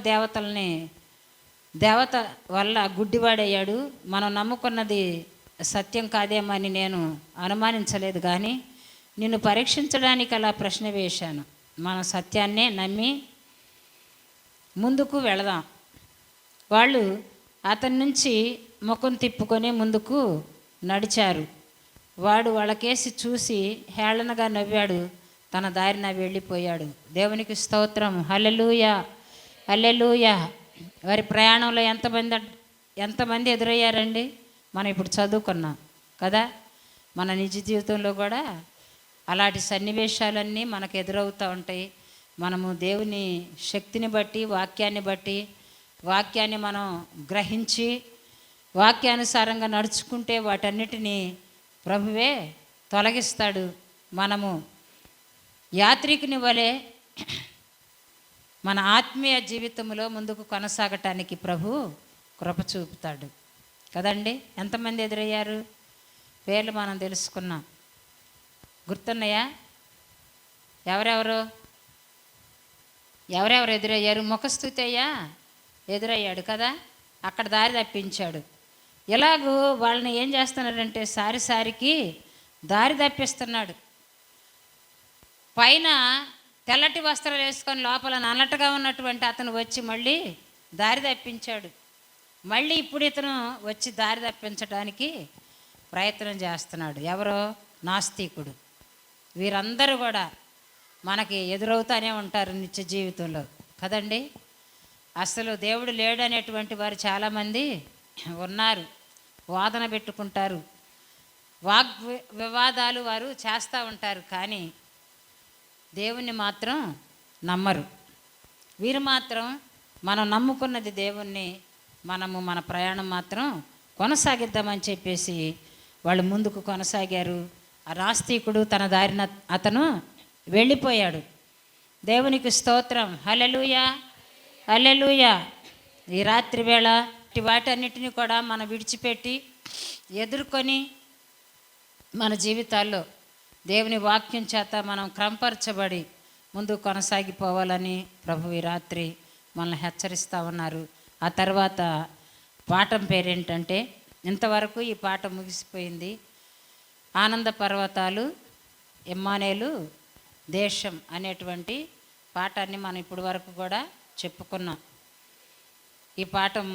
దేవత వల్ల గుడ్డివాడయ్యాడు, మనం నమ్ముకున్నది సత్యం కాదేమో అని నేను అనుమానించలేదు, కానీ నిన్ను పరీక్షించడానికి అలా ప్రశ్న వేశాను. మనం సత్యాన్నే నమ్మి ముందుకు వెళదాం. వాళ్ళు అతని నుంచి ముఖం తిప్పుకొని ముందుకు నడిచారు. వాడు వాళ్ళకేసి చూసి హేళనగా నవ్వాడు, తన దారిన వెళ్ళిపోయాడు. దేవునికి స్తోత్రం. హల్లెలూయా, హల్లెలూయా. వారి ప్రయాణంలో ఎంతమంది ఎదురయ్యారండి? మనం ఇప్పుడు చదువుకున్నాం కదా, మన నిజ జీవితంలో కూడా అలాంటి సన్నివేశాలన్నీ మనకు ఎదురవుతూ ఉంటాయి. మనము దేవుని శక్తిని బట్టి, వాక్యాన్ని మనం గ్రహించి వాక్యానుసారంగా నడుచుకుంటే వాటన్నిటినీ ప్రభువే తొలగిస్తాడు. మనము యాత్రికుని వలె మన ఆత్మీయ జీవితంలో ముందుకు కొనసాగటానికి ప్రభు కృప చూపుతాడు కదండి. ఎంతమంది ఎదురయ్యారు? పేర్లు మనం తెలుసుకున్నాం. గుర్తున్నాయా? ఎవరెవరు ఎదురయ్యారు? ముఖస్తుతి అయ్యా ఎదురయ్యాడు కదా, అక్కడ దారి తప్పించాడు. ఇలాగూ వాళ్ళని ఏం చేస్తున్నాడంటే సారికి దారి తప్పిస్తున్నాడు. పైన తెల్లటి వస్త్రాలు వేసుకొని లోపల నల్లటగా ఉన్నటువంటి అతను వచ్చి మళ్ళీ దారి తప్పించాడు. మళ్ళీ ఇప్పుడు ఇతను వచ్చి దారి తప్పించడానికి ప్రయత్నం చేస్తున్నాడు. ఎవరో? నాస్తికుడు. వీరందరూ కూడా మనకి ఎదురవుతూనే ఉంటారు నిత్య జీవితంలో కదండి. అసలు దేవుడు లేడు అనేటువంటి వారు చాలామంది ఉన్నారు. వాదన పెట్టుకుంటారు, వివాదాలు వారు చేస్తూ ఉంటారు, కానీ దేవుణ్ణి మాత్రం నమ్మరు. వీరు మాత్రం మనం నమ్ముకున్నది దేవుణ్ణి, మన ప్రయాణం మాత్రం కొనసాగిద్దామని చెప్పేసి వాళ్ళు ముందుకు కొనసాగారు. ఆ నాస్తికుడు తన దారిన అతను వెళ్ళిపోయాడు. దేవునికి స్తోత్రం. హల్లెలూయా, హల్లెలూయా. ఈ రాత్రి వేళ వాటన్నిటిని కూడా మనం విడిచిపెట్టి ఎదుర్కొని మన జీవితాల్లో దేవుని వాక్యం చేత మనం క్రమపరచబడి ముందుకు కొనసాగిపోవాలని ప్రభు ఈ రాత్రి మనల్ని హెచ్చరిస్తూ ఉన్నారు. ఆ తర్వాత పాఠం పేరేంటంటే, ఇంతవరకు ఈ పాఠం ముగిసిపోయింది. ఆనంద పర్వతాలు, ఇమ్మానేలు దేశం అనేటువంటి పాఠాన్ని మనం ఇప్పటి వరకు కూడా చెప్పుకున్నాం. ఈ పాఠం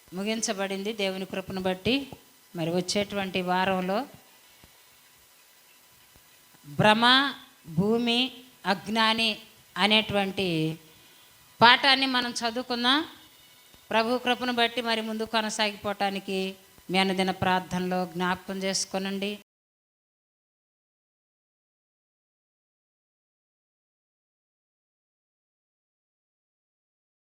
ముగించబడింది దేవుని కృపను బట్టి. మరి వచ్చేటువంటి వారంలో భ్రమ, భూమి, అజ్ఞాని అనేటువంటి పాఠాన్ని మనం చదువుకుందాం. ప్రభు కృపను బట్టి మరి ముందుకు కొనసాగిపోవటానికి మీ అనుదిన ప్రార్థనలో జ్ఞాపకం చేసుకోనండి.